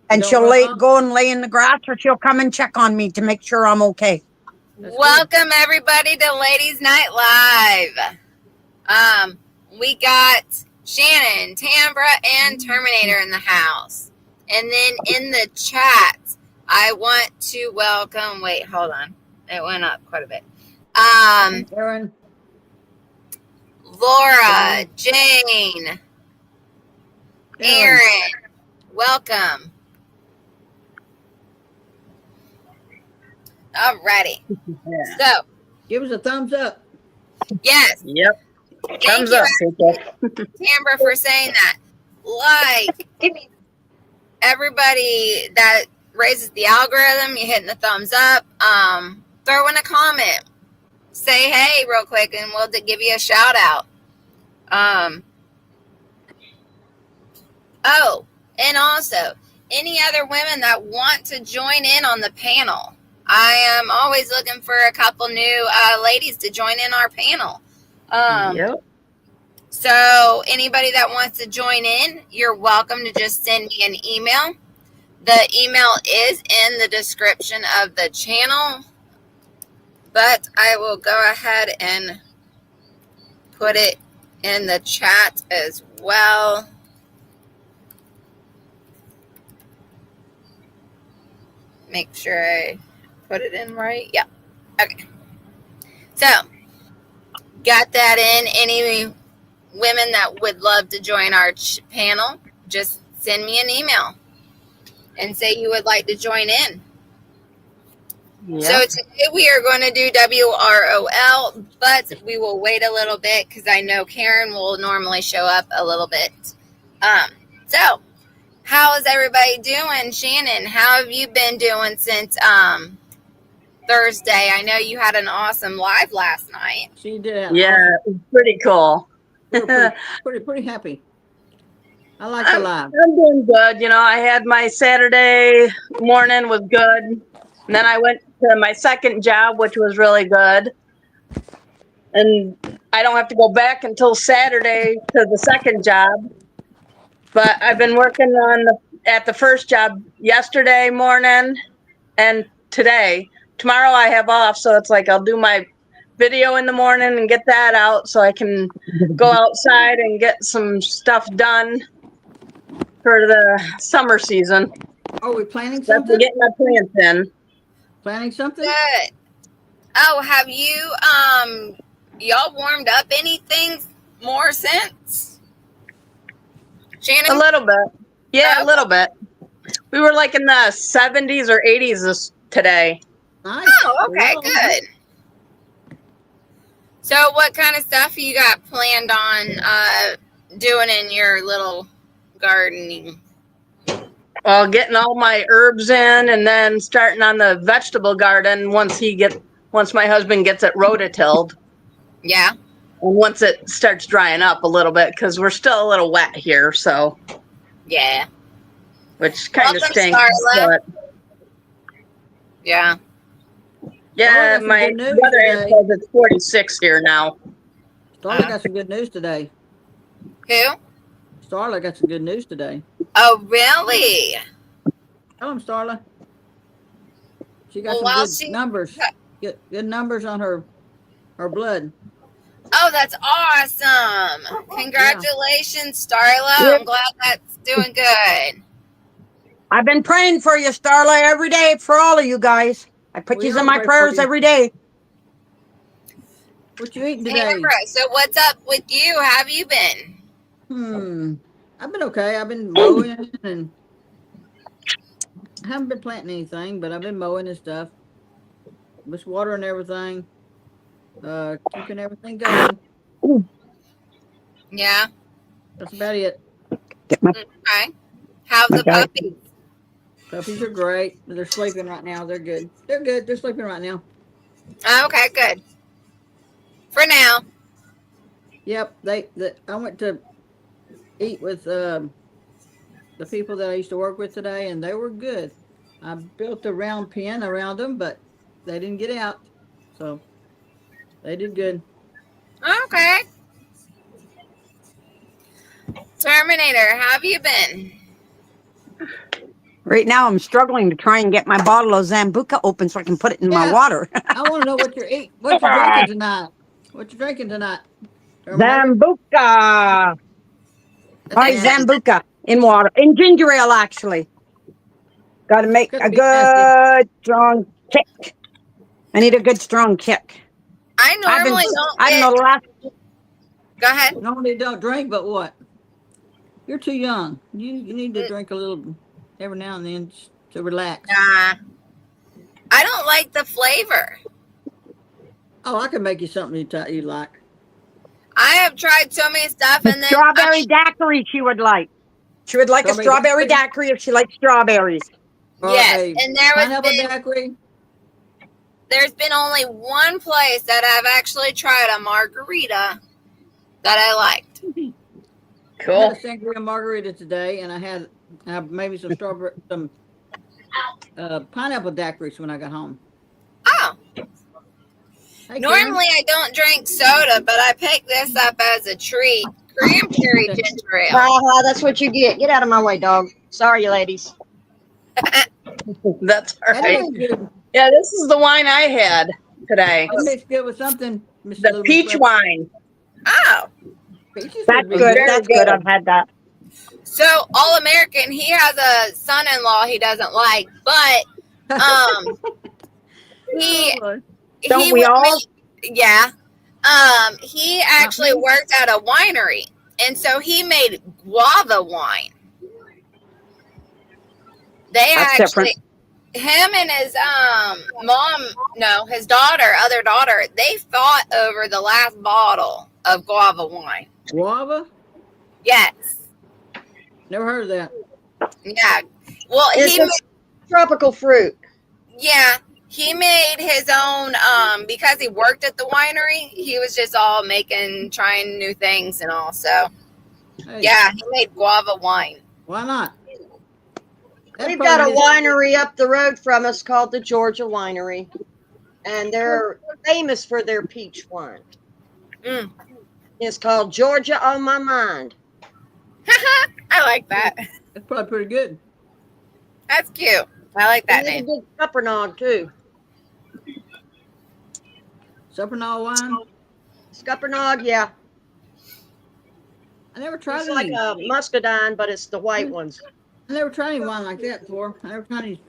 And Don't she'll run off? go and lay in the grass, or she'll come and check on me to make sure I'm okay. That's good. Welcome everybody to Ladies Night Live. We got Shannon, Tambra, and Terminator in the house. And then in the chat, I want to welcome, wait, hold on. It went up quite a bit. Aaron, Laura, Jane, Aaron, welcome. Alrighty. Yeah. So, give us a thumbs up. yes. Yep. Thank Thumbs you, up, people. Tambra, for saying that. Like, everybody that raises the algorithm, you're hitting the thumbs up. Throw in a comment. Say hey real quick, and we'll give you a shout out. Oh, and also, any other women that want to join in on the panel. I am always looking for a couple new ladies to join in our panel. Yep. So anybody that wants to join in, you're welcome to just send me an email. The email is in the description of the channel, but I will go ahead and put it in the chat as well. Make sure I put it in right. Yeah. Okay. So, got that in. Any women that would love to join our panel, just send me an email and say you would like to join in. Yep. So today we are going to do WROL, but we will wait a little bit because I know Karen will normally show up a little bit. So how is everybody doing? Shannon, how have you been doing since Thursday? I know you had an awesome live last night. She did. Yeah, Awesome. it was pretty cool. We were pretty happy. I like the live. I'm doing good. You know, I had my Saturday morning was good. And then I went to my second job, which was really good. And I don't have to go back until Saturday to the second job. But I've been working at the first job yesterday morning and today. Tomorrow I have off, so it's like I'll do my video in the morning and get that out so I can go outside and get some stuff done for the summer season. Are we planning That's something? getting my plants in. Planning something? Good. Oh, have you y'all warmed up anything more since? Shannon? A little bit. Yeah, Okay. a little bit. We were like in the 70s or 80s today. Nice. Oh, okay, Well, good. So what kind of stuff you got planned on doing in your little gardening? Well, getting all my herbs in and then starting on the vegetable garden once my husband gets it rototilled. Yeah. And once it starts drying up a little bit, because we're still a little wet here, so. Yeah. Which kind of Welcome, stinks. Starla. But Yeah. yeah, got some my good news brother today. says it's 46 here now. Starla got some good news today. Who? Starla got some good news today. Oh, really? Tell him, Starla. She got Well, some good numbers. Good numbers on her blood. Oh, that's awesome. Congratulations, Starla. Yep. I'm glad that's doing good. I've been praying for you, Starla, every day for all of you guys. I put We you all in my pray for prayers you. every day. What you eating today? Tambra, so what's up with you? How have you been? I've been okay. I've been mowing and I haven't been planting anything, but I've been mowing and stuff. Just watering everything. Keeping everything going. Yeah. That's about it. Get my Okay. How's the Okay. puppies? Puppies are great. They're sleeping right now. They're good. They're good. They're sleeping right now. Okay, good. For now. Yep. I went to eat with the people that I used to work with today, and they were good. I built a round pen around them, but they didn't get out, so they did good. Okay. Terminator, how have you been? Right now, I'm struggling to try and get my bottle of Zambuca open so I can put it in my Yeah. water. I want to know what you're eating. What you're drinking tonight? What you drinking tonight? Terminator? Zambuca. That's All right, nasty. Zambuca in water. In ginger ale, actually. Got to make Could a be nasty. good, strong kick. I need a good, strong kick. I I've been, normally don't I don't know, get. the last, Go ahead. Normally don't drink, but what? You're too young. You need to drink a little every now and then just to relax. Nah, I don't like the flavor. Oh, I can make you something you like. I have tried so many stuff, the and then strawberry daiquiri she would like. She would like a strawberry daiquiri if she likes strawberries. Or yes, a and pineapple daiquiri. there's been only one place that I've actually tried a margarita that I liked. I had Cool. a sangria margarita today, and I had maybe some strawberry, some pineapple daiquiris when I got home. Oh, Hey, normally I don't drink soda, but I picked this up as a treat. Cranberry ginger ale. Ha, that's what you get. Get out of my way, dog. Sorry, ladies. That's all That right. tastes good. Yeah, this is the wine I had today. That tastes good with something, Mr. The Little peach Miss wine. Oh, Peaches That's would be good. Very That's good. good. I've had that. so All American. He has a son-in-law he doesn't like, but he Don't he we would all? make- yeah. He actually worked at a winery, and so he made guava wine. They That's actually, different. him and his his other daughter, they fought over the last bottle of guava wine. Guava? Yes. Never heard of that. Yeah. Well, It's a tropical fruit. he made his own because he worked at the winery. He was just all trying new things and all. So Hey, yeah, he made guava wine. why not? That We've got a probably is- winery up the road from us called the Georgia Winery, and they're famous for their peach wine. Mm. It's called Georgia on My Mind. I like that. That's probably pretty good. That's cute. I like that And it's a name. good Scuppernong, too. Supernal wine. Scuppernong, yeah. I never tried It's like any. a muscadine, but it's the white ones. I never tried any wine like that before. I never tried any.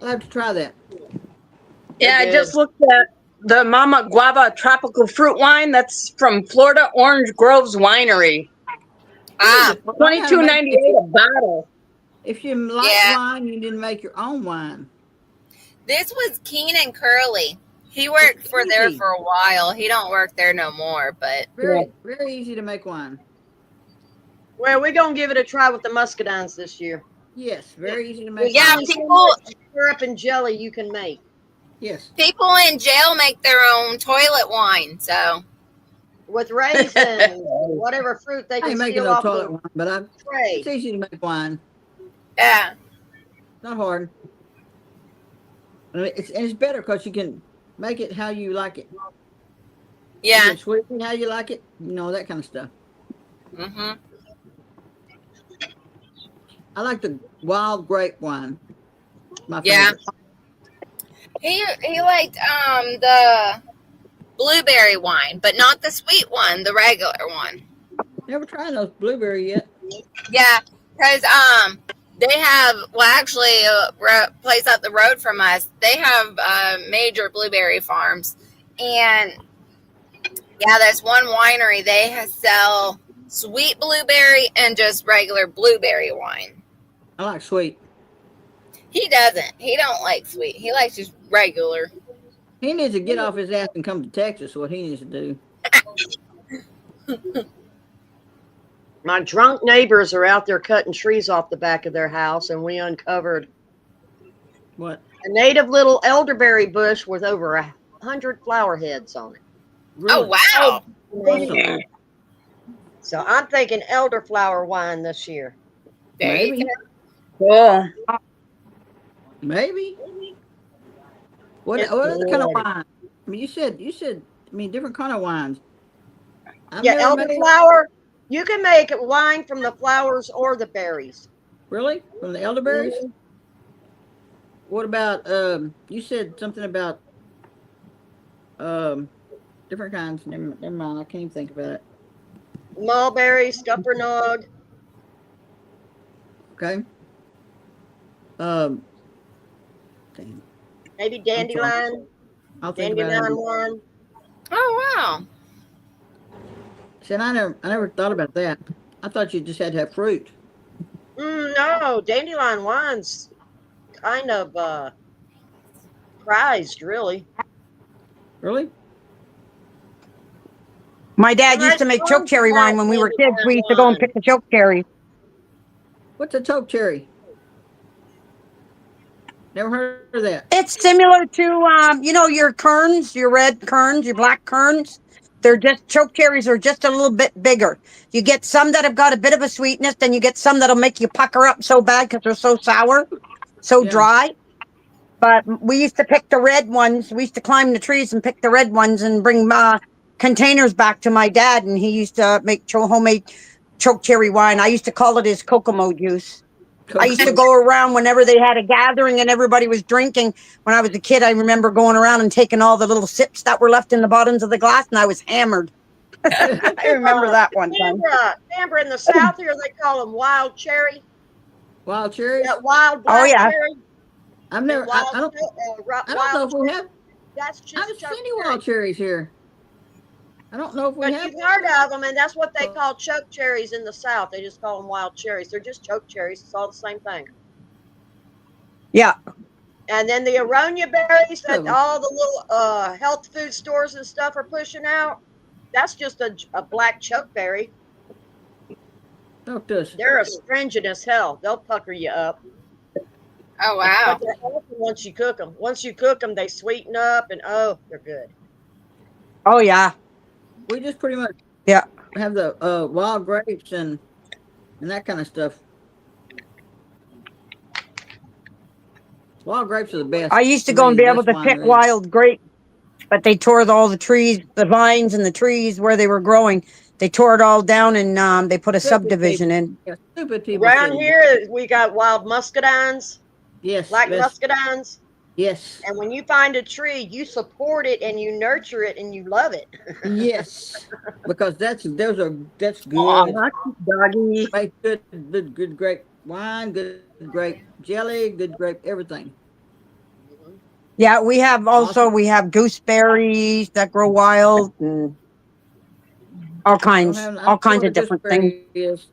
I'll have to try that. Yeah, I They're just looked at the Mama Guava tropical fruit wine. That's from Florida Orange Groves Winery. Ah, $22.98 a bottle. If you like Yeah. wine, you didn't make your own wine. this was Keen and Curly. He worked for there Easy. for a while. He don't work there no more, but Very easy to make wine. Well, we're going to give it a try with the muscadines this year. Yes, very easy to make. yeah, wine. people Syrup and jelly you can make. Yes. people in jail make their own toilet wine. So With raisins, whatever fruit they I can ain't making steal no off toilet the wine, but tray. it's easy to make wine. yeah, Not hard. And it's better because you can make it how you like it. You yeah. can sweeten how you like it. You know, that kind of stuff. hmm I like the wild grape wine. My Yeah. favorite. He liked the blueberry wine, but not the sweet one, the regular one. Never tried those blueberry yet. Yeah, because they have actually a place up the road from us. They have major blueberry farms, and yeah, there's one winery. They sell sweet blueberry and just regular blueberry wine. I like sweet. He doesn't. He don't like sweet. He likes just regular. He needs to get off his ass and come to Texas. What he needs to do. My drunk neighbors are out there cutting trees off the back of their house, and we uncovered What? a native little elderberry bush with over 100 flower heads on it. Oh wow! Awesome. So I'm thinking elderflower wine this year. There you Maybe. go. Cool. Maybe. What It's other kind of good. wine? I mean, you said. I mean, different kind of wines. I've Yeah, never made- elderflower. You can make wine from the flowers or the berries. Really? From the elderberries? Mhm. What about you said something about um different kinds. Never mind, I can't even think about it. Mulberry, scuppernong, Okay. Um damn, maybe I'm sorry. dandelion, I'll think about it. dandelion one. Oh, wow. See, I never thought about that. I thought you just had to have fruit. No, dandelion wine's kind of prized, really. Really? My dad used Sometimes to make choke schools cherry have wine when we were kids. dandelion We used to go and wine. pick the choke cherries. What's a choke cherry? Never heard of that. It's similar to, your kerns, your red kerns, your black kerns. They're just choke cherries are just a little bit bigger. You get some that have got a bit of a sweetness, then you get some that'll make you pucker up so bad because they're so sour, so Yeah. dry. But we used to pick the red ones. We used to climb the trees and pick the red ones and bring containers back to my dad, and he used to make homemade choke cherry wine. I used to call it his Kokomo juice. I used to Kokomo. go around whenever they had a gathering and everybody was drinking. When I was a kid, I remember going around and taking all the little sips that were left in the bottoms of the glass, and I was hammered. I remember that one time. Amber in the South here, they call them wild cherry. Wild cherries? That wild Oh black yeah, cherry. I've And never wild, I don't wild know if we have That's I just haven't choke seen any cherry. wild cherries here. I don't know if we But have. you've heard of them, and that's what they call choke cherries in the South. They just call them wild cherries. They're just choke cherries. It's all the same thing. yeah. And then the aronia berries Of that 'em. all the little health food stores and stuff are pushing out, that's just a black chokeberry. Talk to us. They're astringent as hell. They'll pucker you up. Oh, wow. But they're awesome once you cook them. Once you cook them, they sweeten up, and oh, they're good. Oh yeah, We just pretty much yeah. have the wild grapes and that kind of stuff. Wild grapes are the best. I used to To go me, and the be able best to wine pick there is. wild grapes, but they tore all the trees, the vines and the trees where they were growing. They tore it all down and they put a Stupid subdivision people. in. Yeah, stupid people Around shouldn't do. here, we got wild muscadines, Yes, black best. muscadines. Yes. And when you find a tree, you support it and you nurture it and you love it. Yes. Because that's Aw, good. doggy. Make good grape wine, good grape jelly, good grape everything. Yeah, we have Awesome. gooseberries that grow wild and all Don't kinds, have. I all don't know kinds what a of different things. gooseberry is.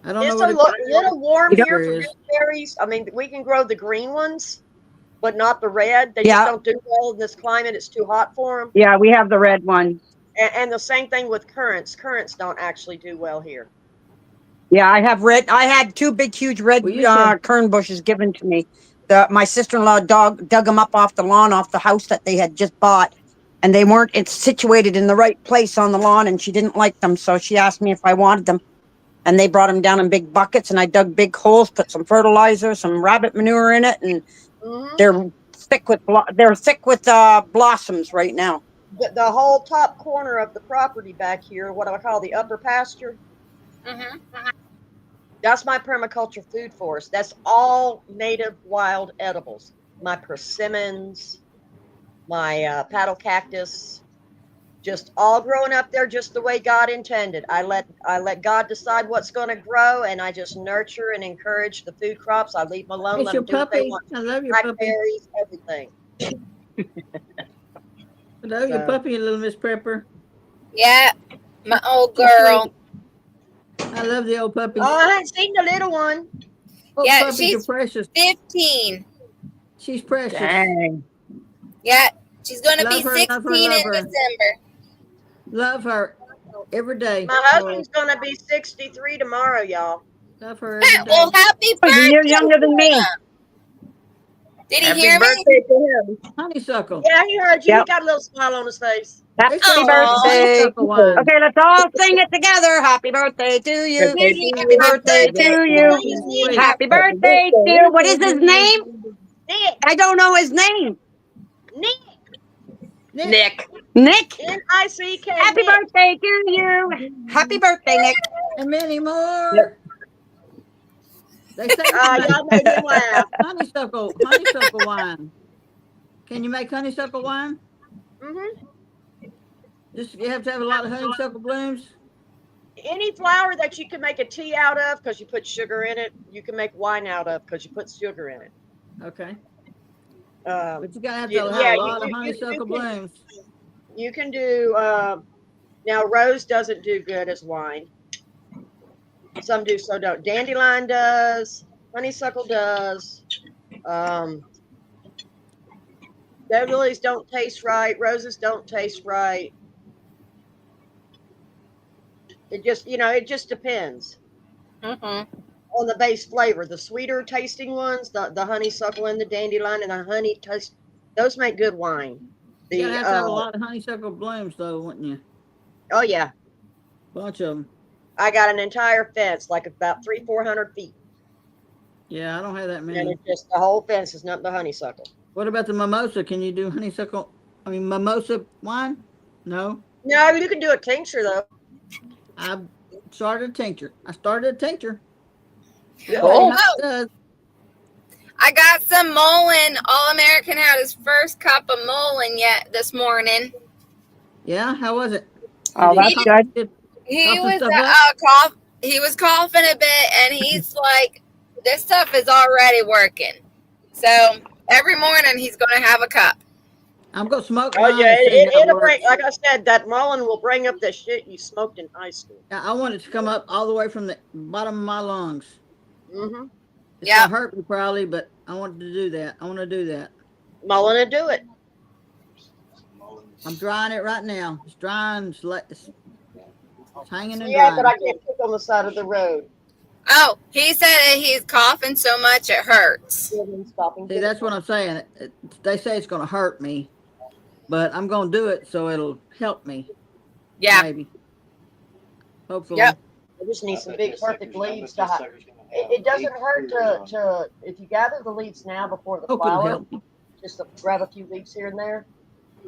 I don't know It's what a a little warm You don't, here for gooseberry is. gooseberries. I mean, we can grow the green ones, but not the red. They just yeah, don't do well in this climate. It's too hot for them. yeah, we have the red ones. And the same thing with currants. Currants don't actually do well here. Yeah, I have red. I had two big, huge red We used to have. kern bushes given to me. My sister-in-law dug them up off the lawn, off the house that they had just bought, and they weren't. It's situated in the right place on the lawn, and she didn't like them, so she asked me if I wanted them, and they brought them down in big buckets, and I dug big holes, put some fertilizer, some rabbit manure in it, and Hmm they're thick with blossoms right now. The whole top corner of the property back here, what I call the upper pasture, Mm-hmm. that's my permaculture food forest. That's all native wild edibles. My persimmons, my paddle cactus, just all growing up there just the way God intended. I let God decide what's going to grow, and I just nurture and encourage the food crops. I leave them alone, It's let your them do what they puppy. want. I love your puppy. Blackberries, everything. I love your So puppy, little Miss Prepper. Yeah, my old She's girl. sweet. I love the old puppies. oh, I haven't seen the little one. Old Yeah, puppies are she's precious. 15. She's precious. Dang. Yeah, she's going to be Love her, 16 love her, in love her. December. Love her every day. My husband's gonna be 63 tomorrow, y'all. Love her every day. Well, happy Oh, birthday. you're younger than me. Did he Happy hear me? birthday to him. Honeysuckle. Yeah, he heard you. He Yep. got a little smile on his face. Happy It's called birthday. honeysuckle wine. Okay, let's all sing it together. Happy birthday to you. Birthday to Happy you. birthday to His you. name is Nick. Happy birthday to what is his name? Nick. I don't know his name. Nick. Nick. Nick. Nick. Happy birthday to you. Happy birthday, Nick. And many more. They say you can make Y'all made me laugh. honeysuckle wine. Can you make honeysuckle wine? Hmm. Just you have to have a lot of honeysuckle blooms. Any flower that you can make a tea out of because you put sugar in it, you can make wine out of because you put sugar in it. Okay. Um, But you gotta have to yeah, have a you, lot of you, honeysuckle blooms. you can do. Now, rose doesn't do good as wine. Some do, so don't. Dandelion does. Honeysuckle does. Um, lilies don't taste right. Roses don't taste right. It just depends Mm-hmm. on the base flavor. The sweeter tasting ones, the honeysuckle and the dandelion and the honey taste, those make good wine. You gotta The have to have a lot of honeysuckle blooms, though, wouldn't you? Oh yeah, Bunch of them. I got an entire fence, like about 300-400 feet, Yeah, I don't have that and many. it's just the whole fence is nothing but honeysuckle. What about the mimosa? Can you do honeysuckle? I mean, mimosa wine? No. No, you can do a tincture though. I started a tincture. Good. We'll see how Oh, it does. I got some Mullen. All American had his first cup of Mullen yet this morning. Yeah, how was it? Oh, Did that's cough- good. did He cough and was stuff up? he was coughing a bit, and he's like, "This stuff is already working." So every morning he's going to have a cup. I'm gonna smoke Oh mine yeah, and see how it it'll bring. works. Like I said, that mullein will bring up the shit you smoked in high school. I want it to come up all the way from the bottom of my lungs. Mm-hmm. It's Yep. gonna hurt me probably, but I want to do that. I want to do that. Mullein will do it. I'm drying it right now. It's drying. It's hanging and Yeah, but drying. I can't cook on the side of the road. Oh, he said that he's coughing so much it hurts. See, that's what I'm saying. They say it's gonna hurt me, but I'm gonna do it so it'll help me. Yeah. Maybe. Hopefully. Yep. I just need some big perfect leaves to hide. It doesn't hurt to if you gather the leaves now before the Hope it'll flower, help. just to grab a few leaves here and there.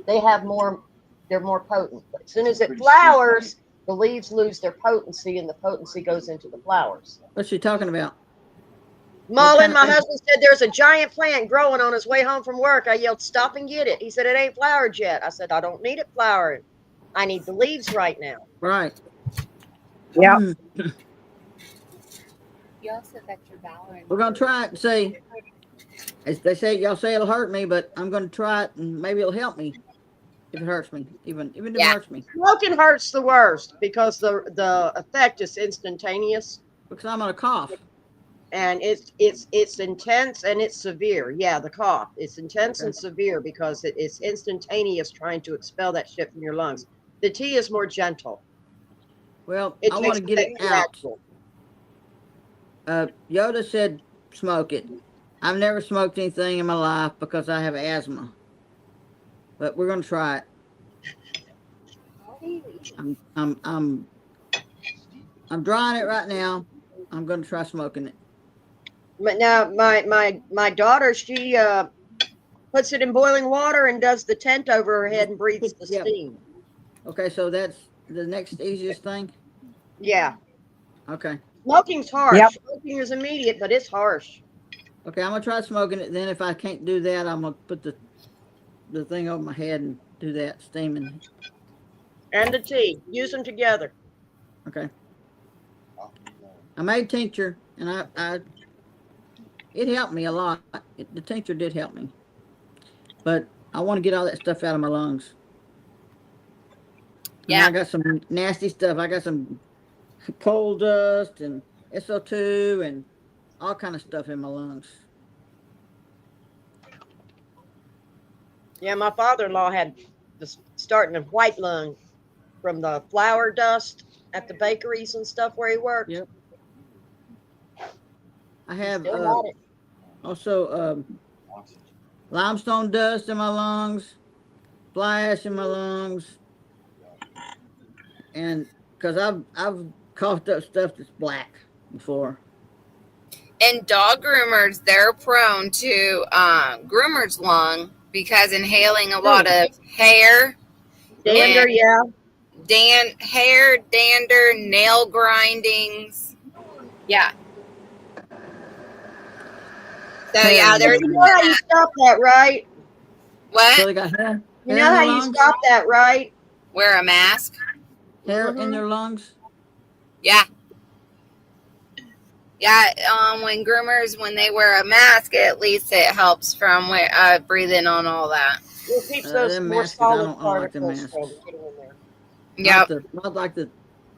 They have more. They're more potent. But as soon as it flowers, the leaves lose their potency, and the potency goes into the flowers. What's she talking about? Mullen, my husband said there's a giant plant growing on his way home from work. I yelled, "Stop and get it." He said, "It ain't flowered yet." I said, "I don't need it flowered. I need the leaves right now." Right. Yeah. You also got your valor. We're gonna try it and see. As they say, y'all say it'll hurt me, but I'm gonna try it and maybe it'll help me. If it hurts me, even if it hurts me. Smoking hurts the worst because the effect is instantaneous. Because I'm gonna cough. And it's intense and it's severe. Yeah, the cough. It's intense and severe because it's instantaneous trying to expel that shit from your lungs. The tea is more gentle. Well, I want to get it out. Yoda said smoke it. I've never smoked anything in my life because I have asthma. But we're gonna try it. I'm drying it right now. I'm gonna try smoking it. But now my daughter, she puts it in boiling water and does the tent over her head and breathes the steam. Okay, so that's the next easiest thing. Yeah. Okay. Smoking's harsh. Yep. Smoking is immediate, but it's harsh. Okay, I'm gonna try smoking it. Then if I can't do that, I'm gonna put the thing over my head and do that steaming. And the tea. Use them together. Okay. I made tincture, and I it helped me a lot. The tincture did help me, but I want to get all that stuff out of my lungs. Yeah, I got some nasty stuff. I got some coal dust and SO2 and all kind of stuff in my lungs. Yeah, my father-in-law had this starting of white lung from the flour dust at the bakeries and stuff where he worked. Yep. I have it. Also limestone dust in my lungs, fly ash in my lungs, and because I've coughed up stuff that's black before. And dog groomers, they're prone to groomer's lung because inhaling a lot of hair, dander, hair, dander, nail grindings. Yeah. So Hair yeah, in there's their You know how you stop that, right? So what? they got hair. You Hair know in how their you lungs. stop that, right? Wear a mask. Hair in Mhm. their lungs. Yeah. Yeah, when groomers, when they wear a mask, at least it helps from breathing on all that. It keeps those Them more masks. I solid don't like them particles masks. from getting in there. Yep. Not like the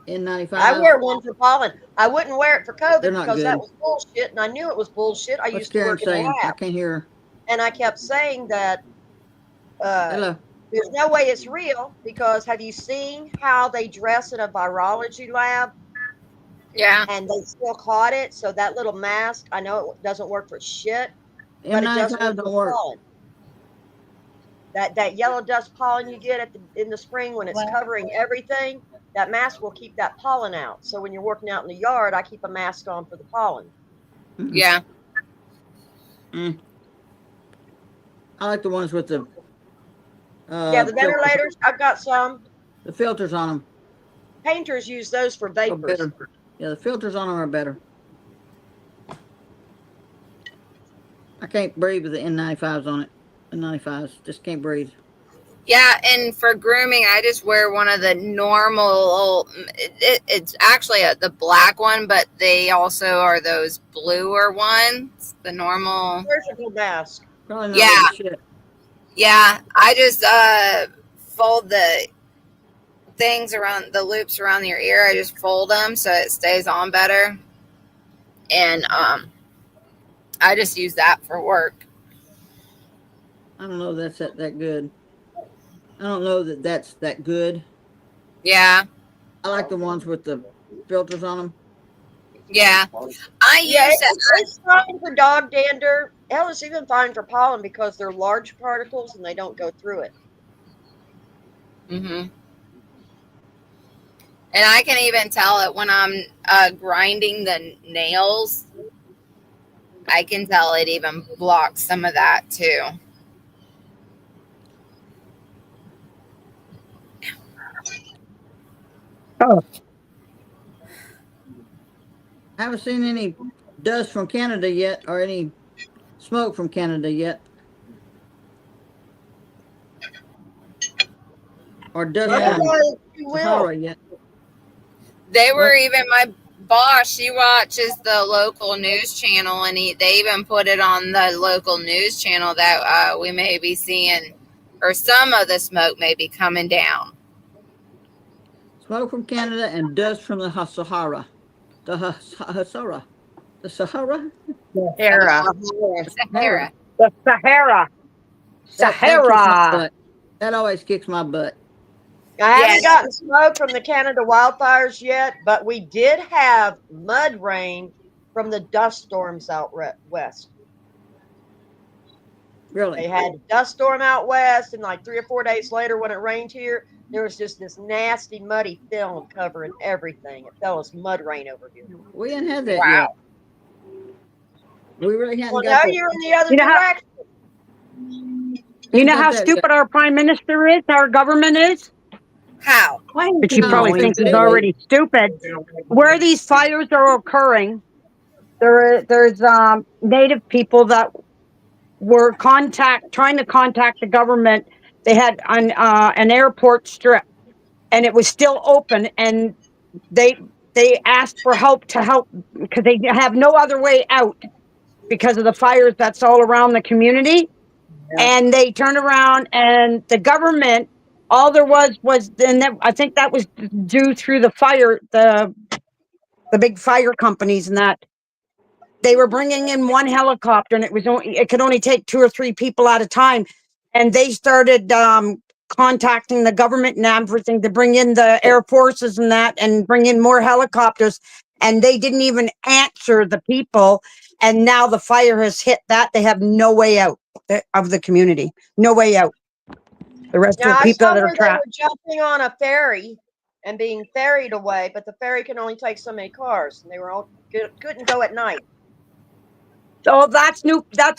N95s. I wear one for pollen. I wouldn't wear it for They're COVID not because that good. was bullshit, and I knew it was bullshit. I What's used to Karen work in a saying? I lab, can't hear her. and I kept saying that Hello. there's no way it's real because have you seen how they dress in a virology lab Yeah. and they still caught it? So that little mask, I know it doesn't work for shit, but it does M95 work don't for work. pollen. That yellow dust pollen you get in the spring when it's covering everything, that mask will keep that pollen out. So when you're working out in the yard, I keep a mask on for the pollen. Yeah. Mm. I like the ones with the Yeah, the filters, ventilators, I've got some. the filters on them. Painters use those for Are vapors. better. Yeah, the filters on them are better. I can't breathe with the N95s on it. N95s just can't breathe. Yeah, and for grooming, I just wear one of the normal. It's actually the black one, but they also are those bluer ones. The normal. Surgical mask. Probably not Yeah, worth shit. yeah. I just fold the things around the loops around your ear. I just fold them so it stays on better, and I just use that for work. I don't know if that's that good. I don't know that that's that good. Yeah, I like the ones with the filters on them. yeah. I Yeah, use that. it's fine for dog dander. Hell, it's even fine for pollen because they're large particles and they don't go through it. Mm-hmm. And I can even tell it when I'm grinding the nails. I can tell it even blocks some of that too. Oh, I haven't seen any dust from Canada yet, or any smoke from Canada yet, or dust Yeah. from Otherwise, you will. Sahara yet. They were What? even my boss. She watches the local news channel, and they even put it on the local news channel that we may be seeing, or some of the smoke may be coming down. Smoke from Canada and dust from the Sahara. Sahara. The Sahara? Sahara. Sahara. The Sahara. That kicks my Sahara. butt. That always kicks my butt. I Yeah. haven't gotten smoke from the Canada wildfires yet, but we did have mud rain from the dust storms out west. Really. They had a dust storm out west, and like 3 or 4 days later, when it rained here, there was just this nasty, muddy film covering everything. It fell as mud rain over here. We ain't had that Wow. yet. We really hadn't Well, got now that. you're in the other You know how direction. you know Got how that stupid yet. our prime minister is, our government is? How? But you I probably don't think think he's so. already stupid. Where these fires are occurring, there's native people that were trying to contact the government. They had an airport strip, and it was still open, and they they asked for help because they have no other way out because of the fires that's all around the community. And they turned around, and the government, all there was then that, I think that was due through the fire, the big fire companies, and that they were bringing in one helicopter, and it could only take 2 or 3 people at a time, and they started contacting the government and everything to bring in the air forces and that, and bring in more helicopters, and they didn't even answer the people. And now the fire has hit that they have no way out of the community, no way out. The rest of Now, the I people saw that are where they trapped. were jumping on a ferry and being ferried away, but the ferry can only take so many cars, and they couldn't go at night. Oh, that's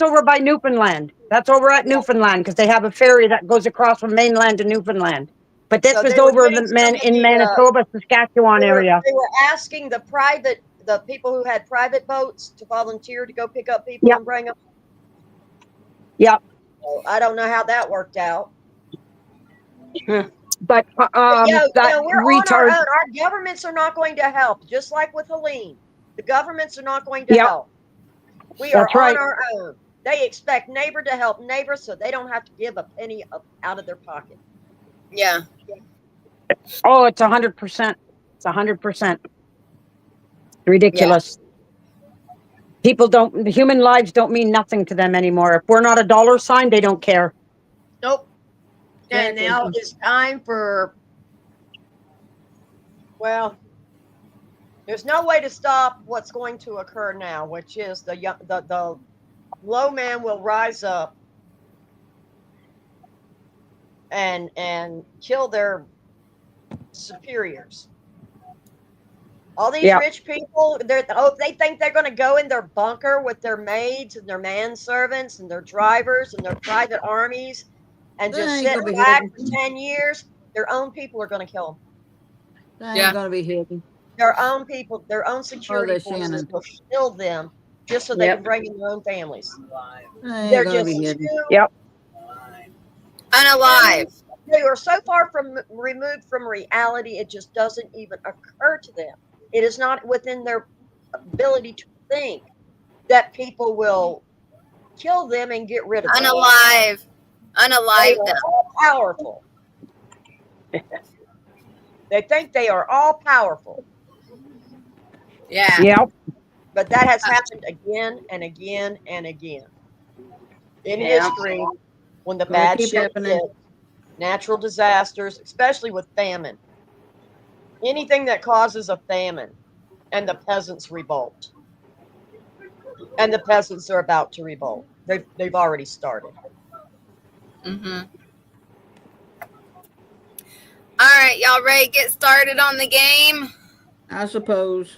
over by Newfoundland. That's over at Newfoundland because they have a ferry that goes across from mainland to Newfoundland. But this So was they were over getting some of in the Manitoba, Saskatchewan area. they were asking the people who had private boats to volunteer to go pick up people Yep. and bring them. Yep. So I don't know how that worked out. But But that we're on our retard. own. Our governments are not going to help, just like with Helene. The governments are not going to Yep. help. We are That's on right. our own. They expect neighbor to help neighbor so they don't have to give a penny out of their pocket. Yeah. Oh, it's 100%. It's 100%. Ridiculous. Human lives don't mean nothing to them anymore. If we're not a dollar sign, they don't care. Nope. And Exactly. now it's time for, well, there's no way to stop what's going to occur now, which is the low man will rise up and kill their superiors. All these Yep. rich people, they think they're going to go in their bunker with their maids and their manservants and their drivers and their private armies and That just ain't sit gonna be back hidden. for 10 years. Their own people are going to kill them. That Yeah. ain't gonna be hidden. Their own people, their own security they, forces Shannon? will kill them just so they Yep. can bring in their own families. That ain't They're gonna just be hidden. too, Yep. Unalive. they are so far removed from reality, it just doesn't even occur to them. It is not within their ability to think that people will kill them and get rid of them. Unalive. They Unalive are them. all powerful. They think they are all powerful, Yeah. Yep. but that has happened again and again and again in Yeah. history. When the Will it bad keep shit happening? hits, natural disasters, especially with famine, anything that causes a famine, and the peasants revolt. And the peasants are about to revolt. They've already started. Mm-hmm. All right, y'all ready to get started on the game? I suppose.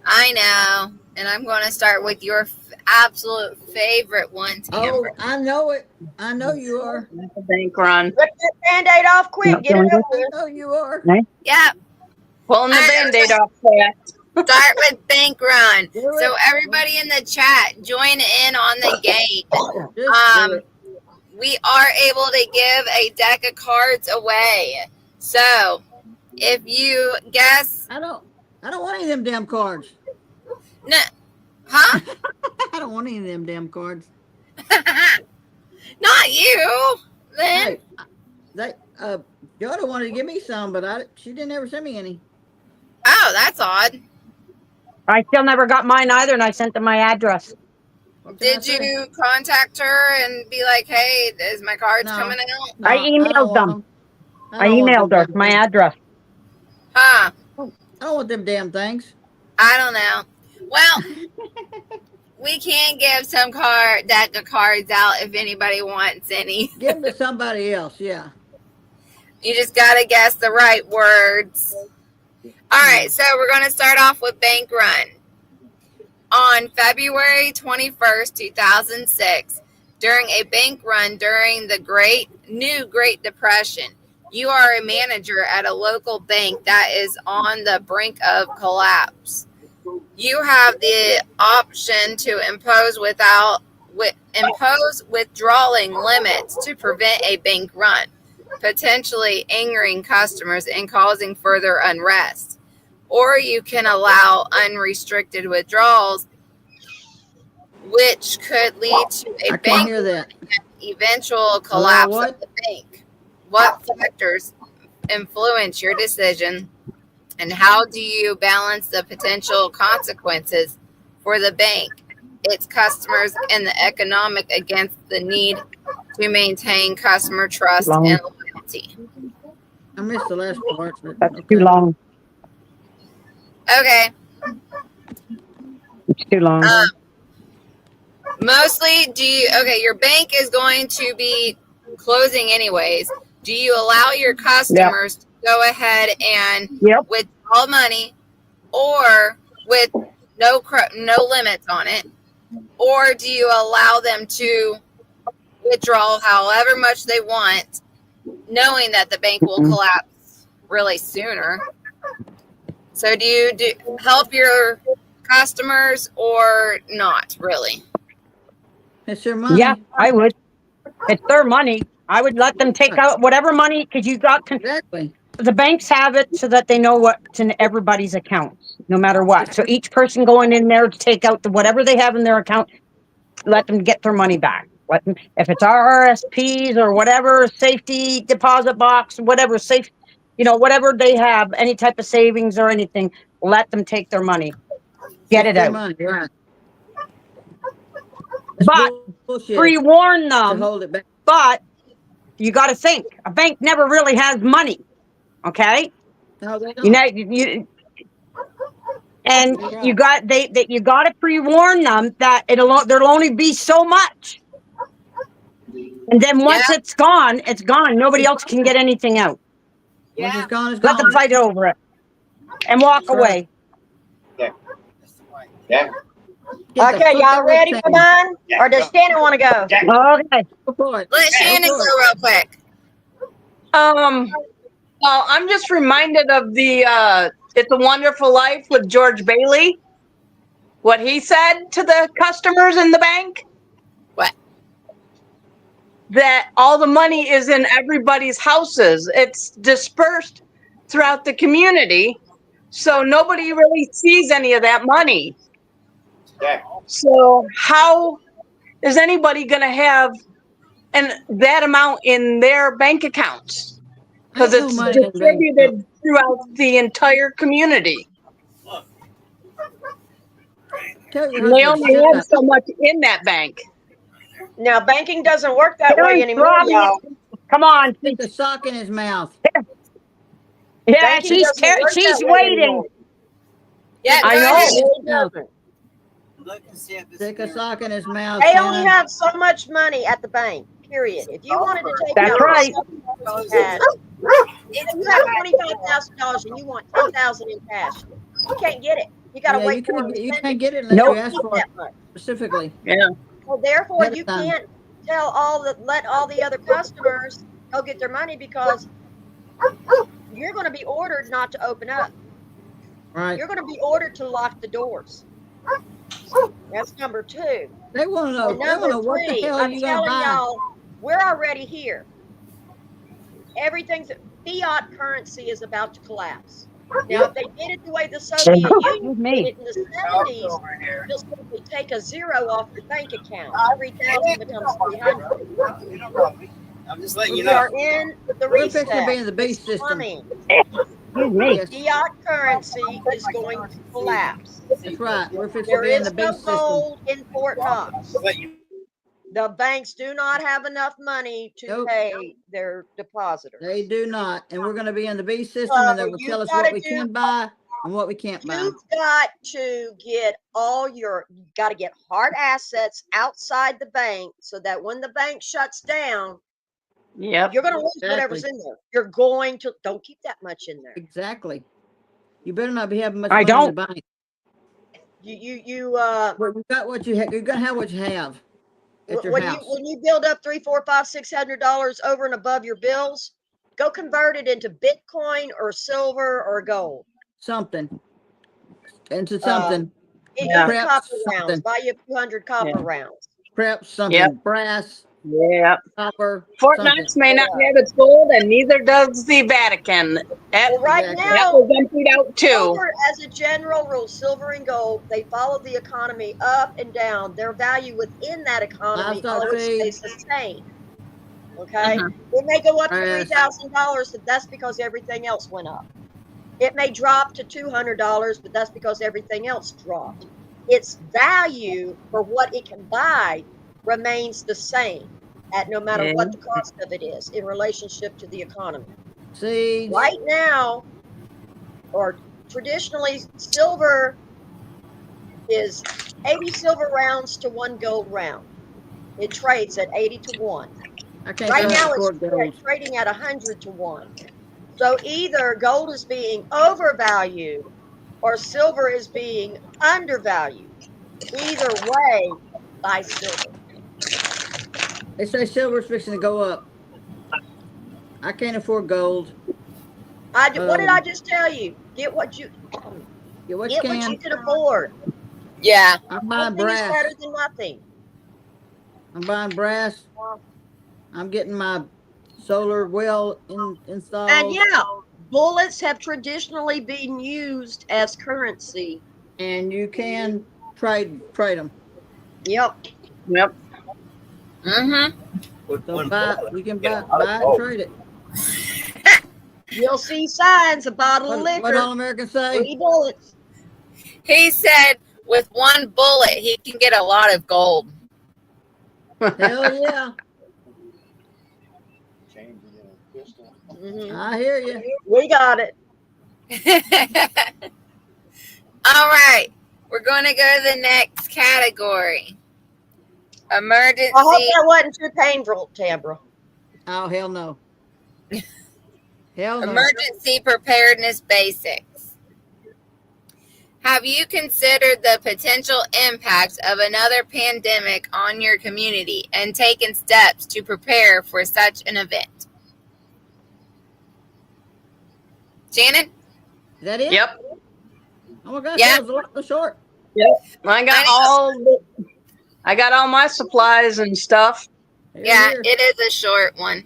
I know. And I'm going to start with your absolute favorite one, Oh, Tamber. I know it. I know you are. That's a bank run. Rip that band-aid off quick. Not Get it feeling good? over I with. know you are. Yep. Pulling the All right, band-aid off fast. Start with bank run. Do So it. everybody in the chat, join in on the game. Just do it. We are able to give a deck of cards away. So if you guess, I don't want any of them damn cards. no, huh? I don't want any of them damn cards. Not you. Then Hey, they Yoda wanted to give me some, but she didn't ever send me any. oh, that's odd. I still never got mine either, and I sent them my address. What can I Did say? you contact her and be like, "Hey, is my cards No. coming out?" No, I don't emailed want them. I I don't want them emailed her damn my things. address. Huh? I don't want them damn things. I don't know. Well, we can give some deck of cards out if anybody wants any. Give them to somebody else. Yeah. You just gotta guess the right words. All right, so we're gonna start off with bank run. On February 21st, 2006, during a bank run during the Great Depression, you are a manager at a local bank that is on the brink of collapse. You have the option to impose withdrawing limits to prevent a bank run, potentially angering customers and causing further unrest. Or you can allow unrestricted withdrawals, which could lead to a I can't bank hear that. eventual collapse what? of the bank. What factors influence your decision, and how do you balance the potential consequences for the bank, its customers, and the economic against the need to maintain customer trust Long. and loyalty? I missed the last part. But That's okay. too long. Okay. It's too long. Mostly, your bank is going to be closing anyways. Do you allow your customers to go ahead and Yep. withdraw money, or with no limits on it? Or do you allow them to withdraw however much they want, knowing that the bank will collapse really sooner? So do you help your customers or not really? It's your money. Yeah, I would. It's their money. I would let them take out whatever money because you got Exactly. the banks have it so that they know what's in everybody's accounts, no matter what. So each person going in there to take out whatever they have in their account, let them get their money back. Let them, if it's RSPs or whatever, safety deposit box, whatever safe, whatever they have, any type of savings or anything, let them take their money, get It's it their out. money, right? It's But bullshit pre-warn to them. hold it back. But you got to think a bank never really has money. Okay. No, they You don't. know, and You're you right. got you got to pre-warn them that there'll only be so much, and then once Yeah. it's gone. Nobody else can get anything out. Once Yeah. it's gone, it's Let them gone. fight over it and walk That's right. away. Yeah. Get the Okay, fuck y'all over ready the for thing. mine? Or does Shannon want to go? Okay. Go for it. Let Shannon Go go for it. real quick. Well, I'm just reminded of the It's a Wonderful Life with George Bailey. What he said to the customers in the bank, What? that all the money is in everybody's houses. It's dispersed throughout the community, so nobody really sees any of that money. Yeah. So how is anybody going to have that amount in their bank accounts? Because Ain't no it's money in bank accounts. distributed throughout the entire community. Tell your And they husband to only shut have up. so much in that bank. Now, banking doesn't work that way Karen's anymore, throbbing y'all. it. Come on. Stick a sock in his mouth. Yeah, Banking doesn't work that she's way waiting. anymore. Yeah, I go know. ahead. It doesn't. Stick a sock in his mouth, They only Shannon. have so much money at the bank, period. If you wanted to take That's out right. $7,000 in cash, you have $25,000 and you want $10,000 in cash, you can't get it. You got to Yeah, wait for them to you send can't it. get it They unless you don't Nope. ask keep for it that much. specifically. Yeah. So therefore, Ahead of you time. can't let all the other customers go get their money because you're going to be ordered not to open up. Right. You're going to be ordered to lock the doors. That's number two. They want to know. And They number want to know what the three, hell are I'm you going to telling buy. y'all, we're already here. Everything's fiat currency is about to collapse. Now, if they did it the way the Soviet Union did it in the 70s, you'll simply take a zero off your bank account. 3,000 becomes 300. I'm just letting you We know. are in the We're fixing to reset. be in the beast It's system. coming. Excuse me. Yes, Fiat currency is going to collapse. that's right. We're fixing to There be in is the no beast system. gold in Fort Knox. Just let you The banks do not have enough money to Nope. pay their depositors. They do not. And we're going to be in the beast system, and they will tell us what we can buy and what we can't buy. You've got to get you've got to get hard assets outside the bank so that when the bank shuts down, Yep. you're going to lose whatever's in there. You're going to, don't keep that much in there. Exactly. You better not be having much I money in the don't. bank. Well, You got what you have. You're going to have what you have at your when house. you build up $300, $400, $500, $600 over and above your bills, go convert it into Bitcoin or silver or gold. Something. Into something. Yeah. Even Prep copper rounds. something. Buy you a few hundred copper Yeah. rounds. Prep something. Yep. Brass, Yeah. copper, Fort something. Knox may not have its gold, and neither does the Vatican. That, Well, right Exactly. that now, was emptied out too. silver, as a general rule, silver and gold, they follow the economy up and down. Their value within that economy Livestock always feed. stays the same. Okay? Uh-huh. It may go up to Brass. $3,000, but that's because everything else went up. It may drop to $200, but that's because everything else dropped. Its value for what it can buy remains the same at no matter Yeah. what the cost of it is in relationship to the economy. Seeds. Right now, or traditionally, silver is 80 silver rounds to 1 gold round. It trades at 80 to 1. I can't Right now, afford it's gold. trading at 100 to 1. So either gold is being overvalued or silver is being undervalued. Either way, buy silver. They say silver's fixing to go up. I can't afford gold. What did I just tell you? Get what you Get what you get what can. you can afford. Yeah. I'm buying Something is brass. better than nothing. I'm buying brass. I'm getting my solar well installed. And yeah, bullets have traditionally been used as currency. And you can trade them. Yep. Yep. Mm-hmm. With So one buy, bullet, you can get a buy lot of it and gold. trade it. You'll see signs, a bottle of What liquor, all Americans say? 3 bullets. He said with one bullet he can get a lot of gold. Hell yeah. Change it in a pistol. Mhm. I hear you. We got it. All right. We're going to go to the next category. Emergency. I hope that wasn't too painful, Tambra. Oh, hell no. Hell no. Emergency preparedness basics. Have you considered the potential impact of another pandemic on your community and taken steps to prepare for such an event? Shannon? Is that it? Yep. Oh my gosh, Yeah. that was a lot short. Yep. I got I know. I got all my supplies and stuff. Here, Yeah, here. it is a short one.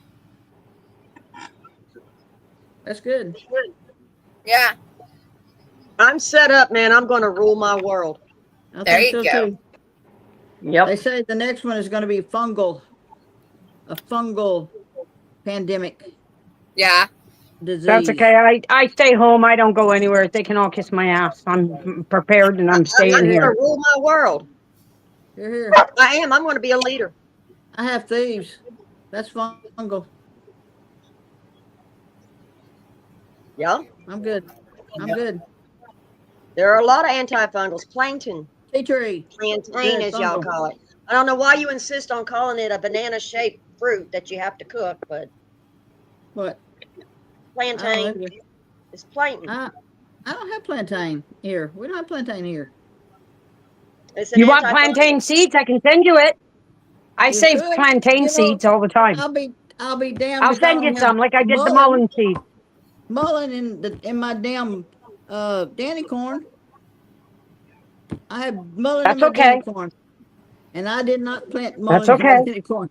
That's good. Yeah, I'm set up, man. I'm going to rule my world. I there think you so go. too. Yep. They say the next one is going to be a fungal pandemic Yeah. disease. That's okay. I stay home. I don't go anywhere. They can all kiss my ass. I'm prepared and I'm staying I'm going to here. rule my world. Here, here. I am. I'm going to be a leader. I have thieves. That's fungal. Yeah. I'm good. I'm good. There are a lot of antifungals. Plankton. Tea tree. Plantain, Good, as y'all fungal. call it. I don't know why you insist on calling it a banana-shaped fruit that you have to cook, but What? plantain is plantain. I don't have plantain here. We don't have plantain here. It's an You want antifungal. plantain seeds? I can send you it. I You save could, plantain you know, seeds all the time. I'll be damned. I'll if I send you don't some, have like I did the mullein seeds. mullein in my damn Danny corn. I have mullein That's in my okay. Danny corn, and I did not plant mullein That's in my okay. Danny corn.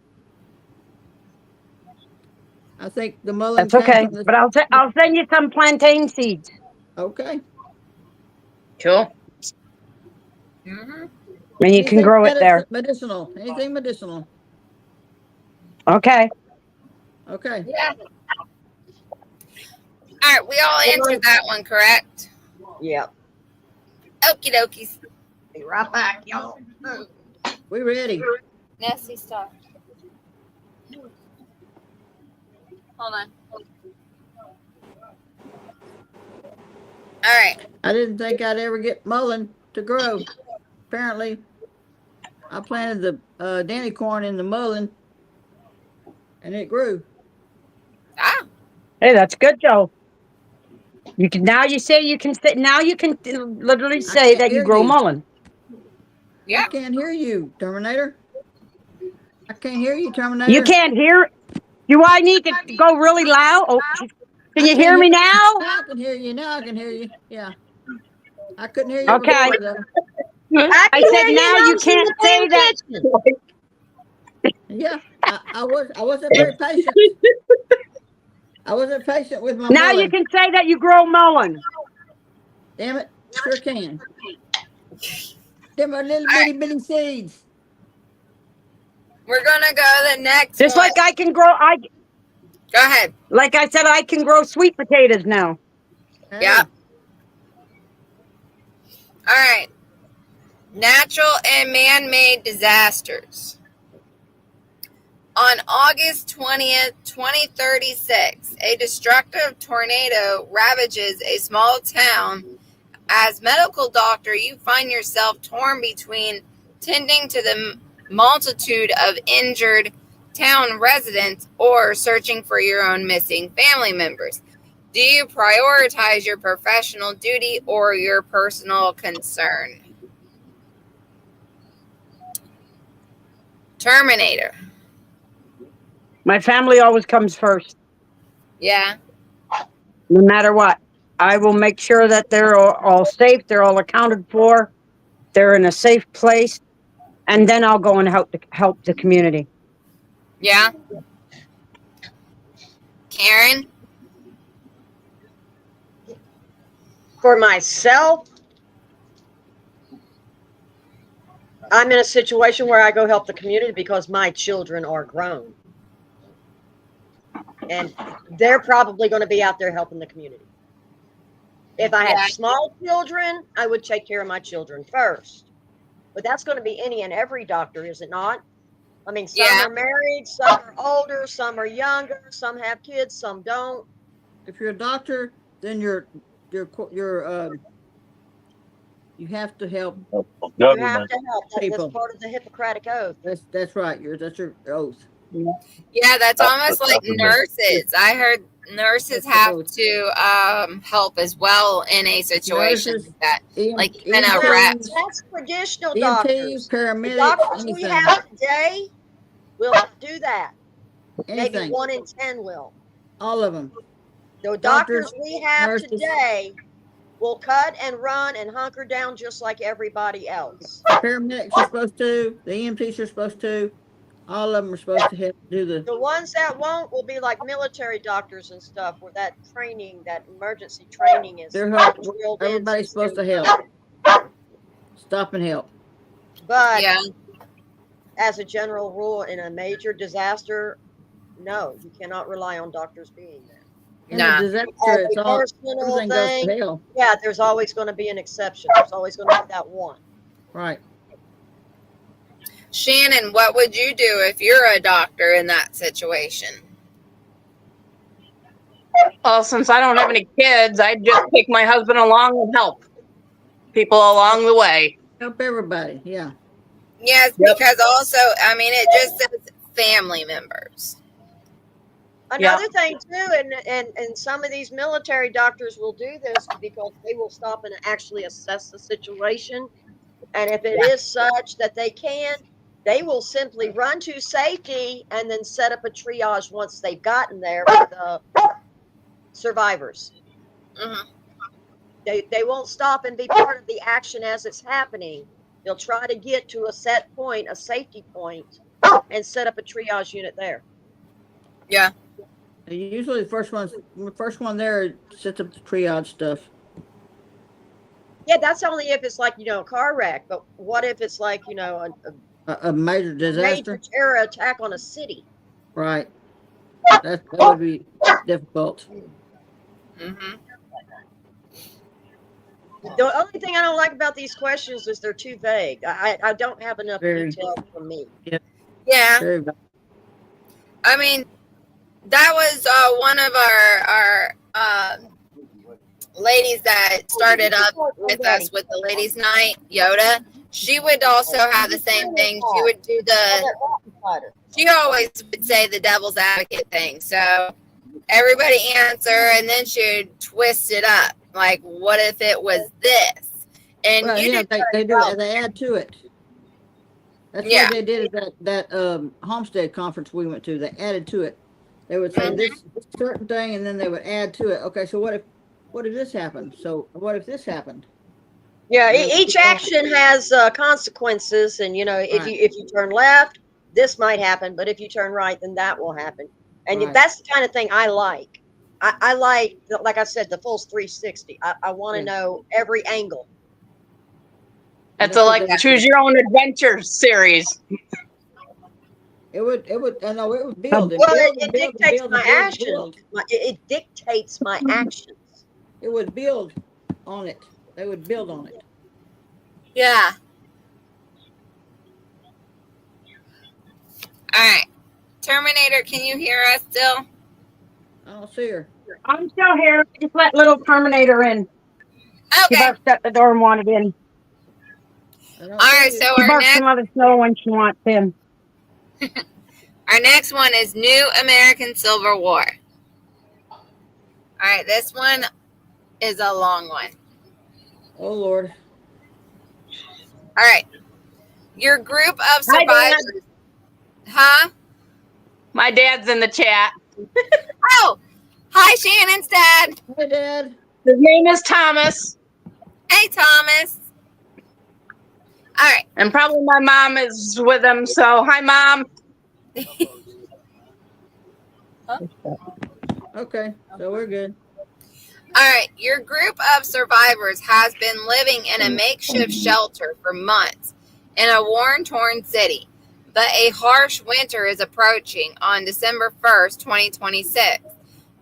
I think the mullein That's came okay. from the. But I'll send you some plantain seeds. Okay. Cool. Mm-hmm. And you can grow it there. Medicinal. Anything medicinal. Okay. Okay. Yeah. All right, we all answered that one, correct? Yeah. Okie dokies. Be right back, y'all. We ready. Nessie, stop. Hold on. All right. I didn't think I'd ever get mullein to grow. Apparently, I planted the Danny corn in the mullein, and it grew. Ah. Hey, that's good, Joe. You can now you can literally say can't that you hear grow you. mullein. Yeah. I can't hear you, Terminator. I can't hear you, Terminator. You can't hear. Do I need to go really loud? Oh, can you hear me now? I can hear you now. I can hear you. Yeah. I couldn't hear you Okay. before, though. I said now you can't say that. Yeah, I wasn't very patient. I wasn't patient with my Now mullein. you can say that you grow mullein. Damn it, sure can. Them are little bitty seeds. We're gonna go the next Just one. like I can grow. Go ahead. Like I said, I can grow sweet potatoes now. Hey, Yeah. All right. Natural and man-made disasters. On August 20th, 2036, a destructive tornado ravages a small town. As medical doctor, you find yourself torn between tending to the multitude of injured town residents or searching for your own missing family members. Do you prioritize your professional duty or your personal concern? Terminator. My family always comes first, Yeah. no matter what. I will make sure that they're all safe. They're all accounted for. They're in a safe place. and then I'll go and help the community. Yeah. Karen? For myself, I'm in a situation where I go help the community because my children are grown. And they're probably going to be out there helping the community. If I had Yeah. small children, I would take care of my children first. But that's going to be any and every doctor, is it not? I mean, some Yeah. are married, some are older, some are younger, some have kids, some don't. If you're a doctor, then you have to help You have Government. to help. That's people. part of the Hippocratic Oath. That's right. That's your oath. Yeah, that's almost like Government. nurses. I heard nurses That's have oath. to help as well in a situation Nurses, like that. Like even a EMTs, rep. That's traditional EMTs, doctors. The paramedics, doctors we anything, have today will not do that. Maybe anything. 1 in 10 will. All of them. The Doctors, doctors we have nurses. today will cut and run and hunker down just like everybody else. Paramedics are supposed to. The EMTs are supposed to. All of them are supposed to help do the. The ones that won't will be like military doctors and stuff, where that training, that emergency training is They're help. drilled into Everybody's supposed to them. help. Stop and help. But Yeah. as a general rule, in a major disaster, no, you cannot rely on doctors being there. In Nah. a disaster, As it's a all personal everything goes thing, to hell. yeah, there's always going to be an exception. There's always going to be that one. Right. Shannon, what would you do if you're a doctor in that situation? Well, since I don't have any kids, I'd just take my husband along and help people along the way. Help everybody. Yeah. Yes, Yep. because also, I mean, it just says family members. Another thing too, and some of these military doctors will do this because they will stop and actually assess the situation. And if it is such that they can, they will simply run to safety and then set up a triage once they've gotten there for the survivors. Mhm. They won't stop and be part of the action as it's happening. They'll try to get to a set point, a safety point, and set up a triage unit there. Yeah. Usually the first one there sets up the triage stuff. Yeah, that's only if it's like, a car wreck. But what if it's like, A major disaster. major terror attack on a city? Right. That would be difficult. Mm-hmm. The only thing I don't like about these questions is they're too vague. I don't have enough Very. detail for me. Yeah. Very bad. I mean, that was one of our ladies that started up with us with the ladies' night, Yoda. She would also have the same thing. She would do she always would say the devil's advocate thing. So everybody answer, and then she would twist it up. Like, what if it was this? And Well, you yeah, did they do. They add to it. That's Yeah. what they did at that Homestead conference we went to. They added to it. They would say this certain thing, and then they would add to it. Okay, so what if this happened? So what if this happened? Yeah, each action has consequences, and if you turn left, this might happen, but if you turn right, then that will happen. And Right. that's the kind of thing I like. I like I said, the full 360. I want to know every angle. It's a like choose your own adventure series. It would build. Well, build, it build, dictates build, my build, actions. build. It dictates my actions. It would build on it. They would build on it. Yeah. All right. Terminator, can you hear us still? I don't see her. I'm still here. Just let little Terminator in. She Okay. barked at the door and wanted in. I don't All right. see So She our barks next to let us know when she wants in. one is New American Civil War. All right. This one is a long one. Oh Lord. All right. Your group of Hi, survivors. Huh? My dad's in the chat. Oh, hi, Shannon's dad. Hi, Dad. His name is Thomas. Hey, Thomas. All right. And probably my mom is with them. So, hi, Mom. Okay, so we're good. All right. Your group of survivors has been living in a makeshift shelter for months in a war-torn city, but a harsh winter is approaching on December 1st, 2026.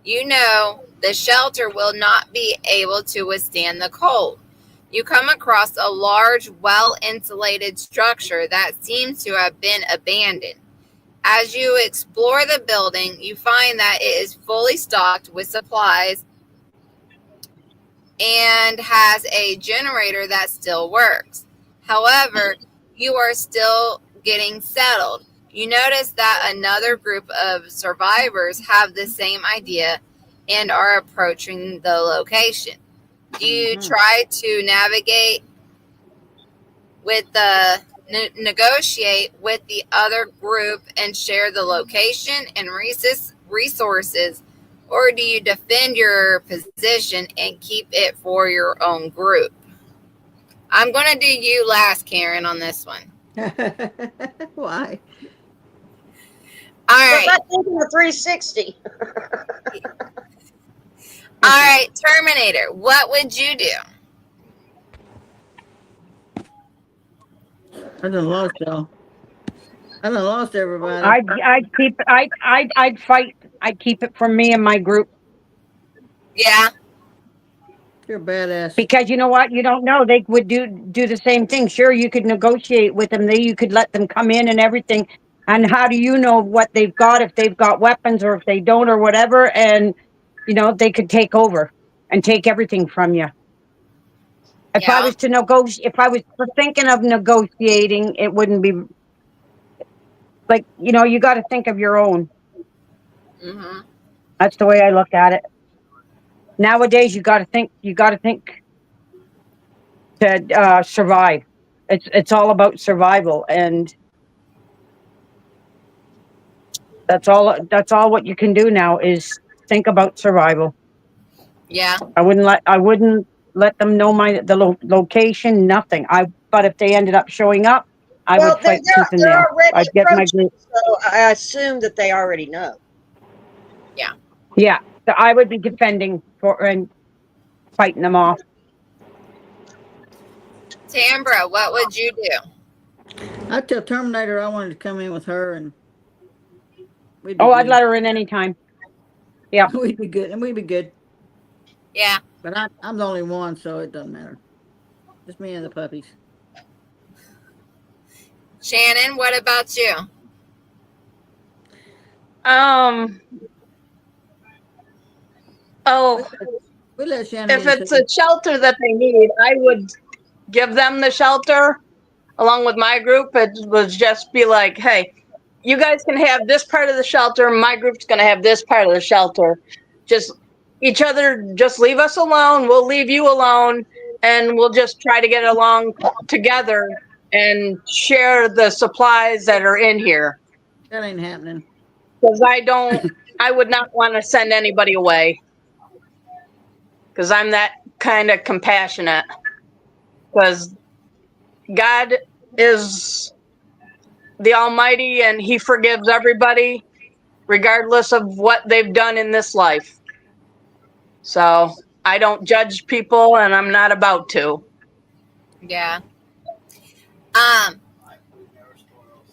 You know the shelter will not be able to withstand the cold. You come across a large, well-insulated structure that seems to have been abandoned. As you explore the building, you find that it is fully stocked with supplies and has a generator that still works. However, you are still getting settled. You notice that another group of survivors have the same idea and are approaching the location. Do you try to navigate with the negotiate with the other group and share the location and resources, or do you defend your position and keep it for your own group? I'm going to do you last, Karen, on this one. Why? All Because right. I'm thinking of 360. All right, Terminator, what would you do? I done lost y'all. I done lost everybody. I'd fight. I'd keep it from me and my group Yeah. You're a badass. because you know what? You don't know. They would do the same thing. Sure, you could negotiate with them. You could let them come in and everything. And how do you know what they've got, if they've got weapons or if they don't or whatever? And they could take over and take everything from you. If I Yeah. was to negotiate, if I was thinking of negotiating, it wouldn't be like, you got to think of your own. Mm-hmm. That's the way I look at it. Nowadays, you got to think. You got to think to survive. It's all about survival, and that's all. That's all what you can do now is think about survival. Yeah. I wouldn't let them know the location. Nothing. But if they ended up showing up, I Well, would they're, fight tooth and they're nail. already I'd get my approaching, group. so I assume that they already know. Yeah. Yeah, so I would be defending for and fighting them off. Tambra, what would you do? I tell Terminator I wanted to come in with her and we'd be Oh, I'd good. let her in anytime. Yeah. We'd be good, and we'd be good. Yeah. But I'm the only one, so it doesn't matter. Just me and the puppies. Shannon, what about you? Oh, We let Shannon if in it's too. a shelter that they need, I would give them the shelter along with my group. It would just be like, hey, you guys can have this part of the shelter. My group's going to have this part of the shelter. Just just leave us alone. We'll leave you alone. And we'll just try to get along together and share the supplies that are in here. That ain't happening. Because I would not want to send anybody away. Because I'm that kind of compassionate. Because God is the Almighty and He forgives everybody, regardless of what they've done in this life. So I don't judge people and I'm not about to. Yeah.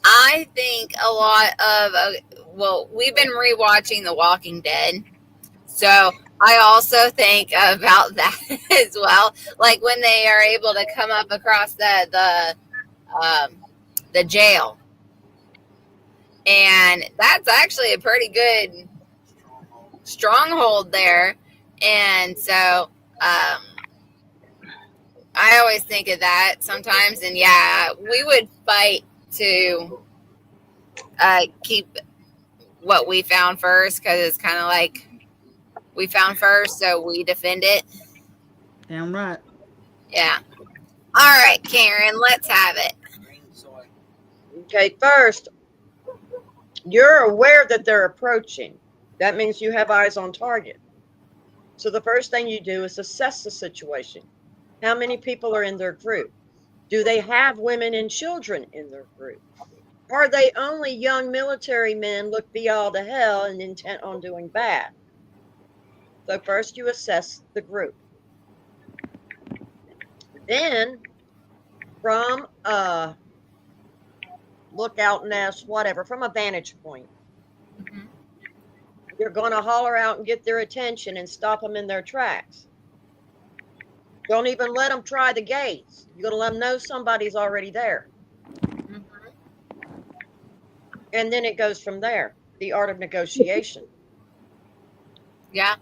I think a lot of we've been rewatching The Walking Dead, so I also think about that as well. Like when they are able to come up across the jail, and that's actually a pretty good stronghold there, and so I always think of that sometimes, and yeah, we would fight to keep what we found first because it's kind of like we found first, so we defend it. Damn right. Yeah. All right, Karen, let's have it. Okay, first, you're aware that they're approaching. That means you have eyes on target. So the first thing you do is assess the situation. How many people are in their group? Do they have women and children in their group? Are they only young military men look be all to hell and intent on doing bad? So first you assess the group. Then from a lookout nest, whatever, from a vantage point, Mhm. you're going to holler out and get their attention and stop them in their tracks. Don't even let them try the gates. You're going to let them know somebody's already there. Mhm. And then it goes from there. The art of negotiation. Yeah.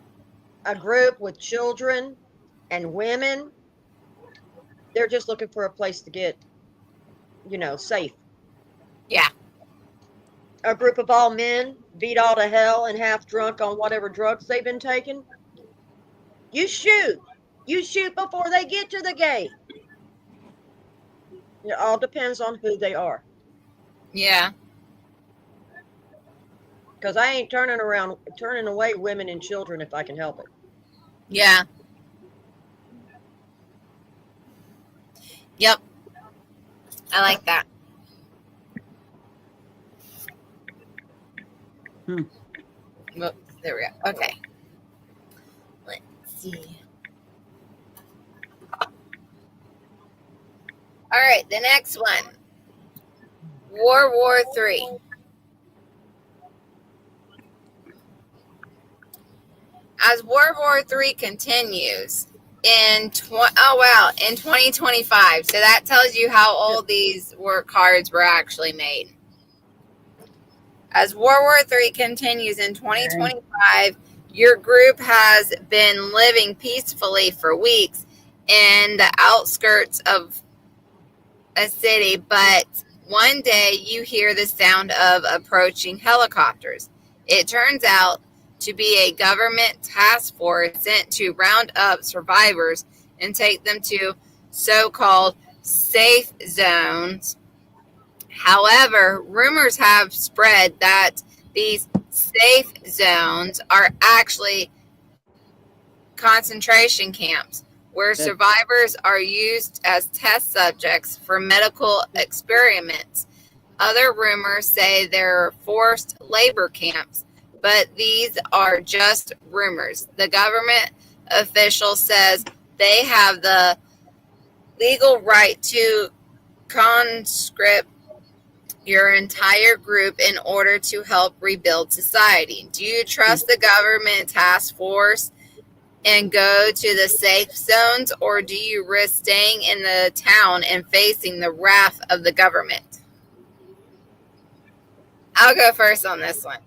A group with children and women, they're just looking for a place to get, safe. Yeah. A group of all men, beat all to hell and half drunk on whatever drugs they've been taking. You shoot. You shoot before they get to the gate. It all depends on who they are. Yeah. Because I ain't turning away women and children if I can help it. Yeah. Yep. I like that. Whoops, there we go. Okay. Let's see. All right, the next one. World War III. As World War III continues in 2025. So that tells you how old these cards were actually made. As World War III continues in 2025, your group has been living peacefully for weeks in the outskirts of a city, but one day you hear the sound of approaching helicopters. It turns out to be a government task force sent to round up survivors and take them to so-called safe zones. However, rumors have spread that these safe zones are actually concentration camps where survivors are used as test subjects for medical experiments. Other rumors say they're forced labor camps, but these are just rumors. The government official says they have the legal right to conscript your entire group in order to help rebuild society. Do you trust the government task force and go to the safe zones, or do you risk staying in the town and facing the wrath of the government? I'll go first on this one.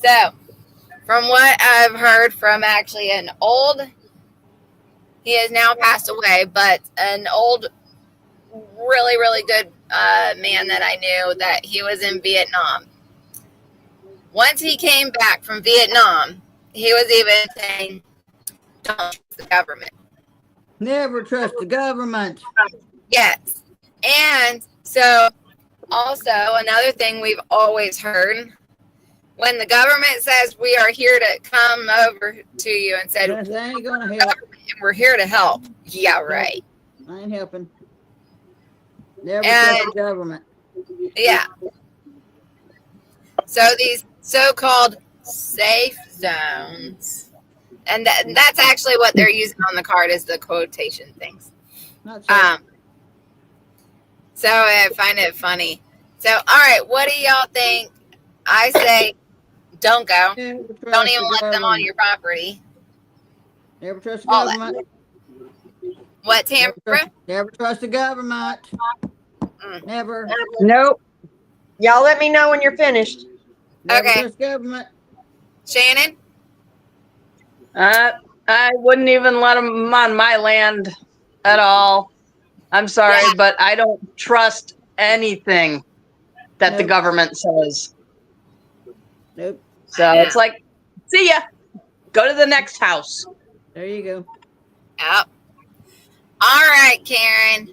So, from what I've heard from actually he has now passed away, but an old, really, really good man that I knew, that he was in Vietnam. Once he came back from Vietnam, he was even saying, don't trust the government. Never trust the government. Yes. And so, also, another thing we've always heard, when the government says we are here to come over to you and said, They ain't gonna help. we're here to help. Yeah, right. I ain't helping. Never trust the government. Yeah. So these so-called safe zones, and that's actually what they're using on the card, is the quotation things. Not so. So I find it funny. So, all right, what do y'all think? I say don't go. Don't even let them on your property. Never trust the All that. government. What, Tamara? Never trust the government. Never. Nope. Y'all let me know when you're finished. Never Okay. trust government. Shannon? I wouldn't even let them on my land at all. I'm sorry, Yeah. but I don't trust anything that the Nope. government says. Nope. So it's like, see ya. Go to the next house. There you go. Yep. All right, Karen.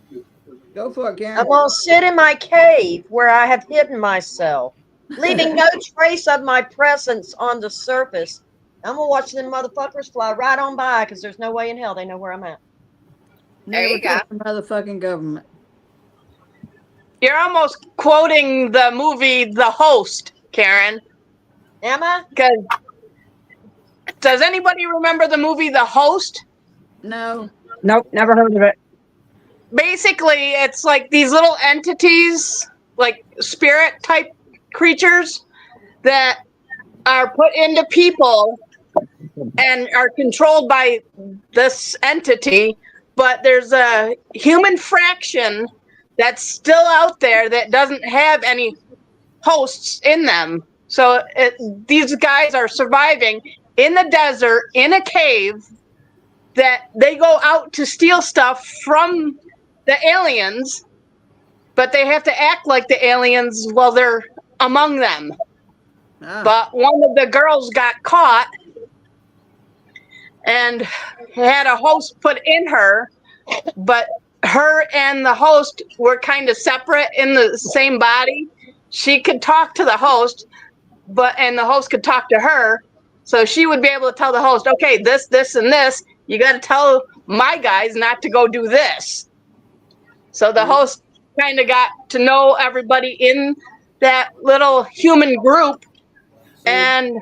Go for it, Karen. I'm going to sit in my cave where I have hidden myself, leaving no trace of my presence on the surface. I'm going to watch them motherfuckers fly right on by because there's no way in hell they know where I'm at. There Never you go. trust the motherfucking government. You're almost quoting the movie The Host, Karen. Am I? Because does anybody remember the movie The Host? No. Nope, never heard of it. Basically, it's like these little entities, like spirit type creatures that are put into people and are controlled by this entity, but there's a human fraction that's still out there that doesn't have any hosts in them. So these guys are surviving in the desert in a cave that they go out to steal stuff from the aliens, but they have to act like the aliens while they're among them. Ah, But one of the girls got caught and had a host put in her, but her and the host were kind of separate in the same body. She could talk to the host, and the host could talk to her. So she would be able to tell the host, okay, this, and this, you got to tell my guys not to go do this. So the host kind of got to know everybody in that little human group. And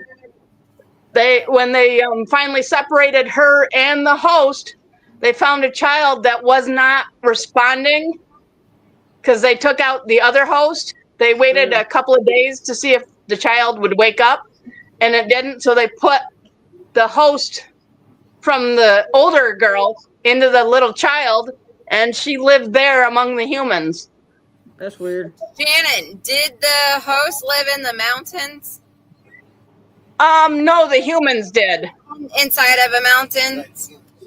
when they finally separated her and the host, they found a child that was not responding because they took out the other host. They waited a couple of days to see if the child would wake up, and it didn't. So they put the host from the older girl into the little child, and she lived there among the humans. that's weird. Shannon, did the host live in the mountains? No, the humans did. Inside of a mountain?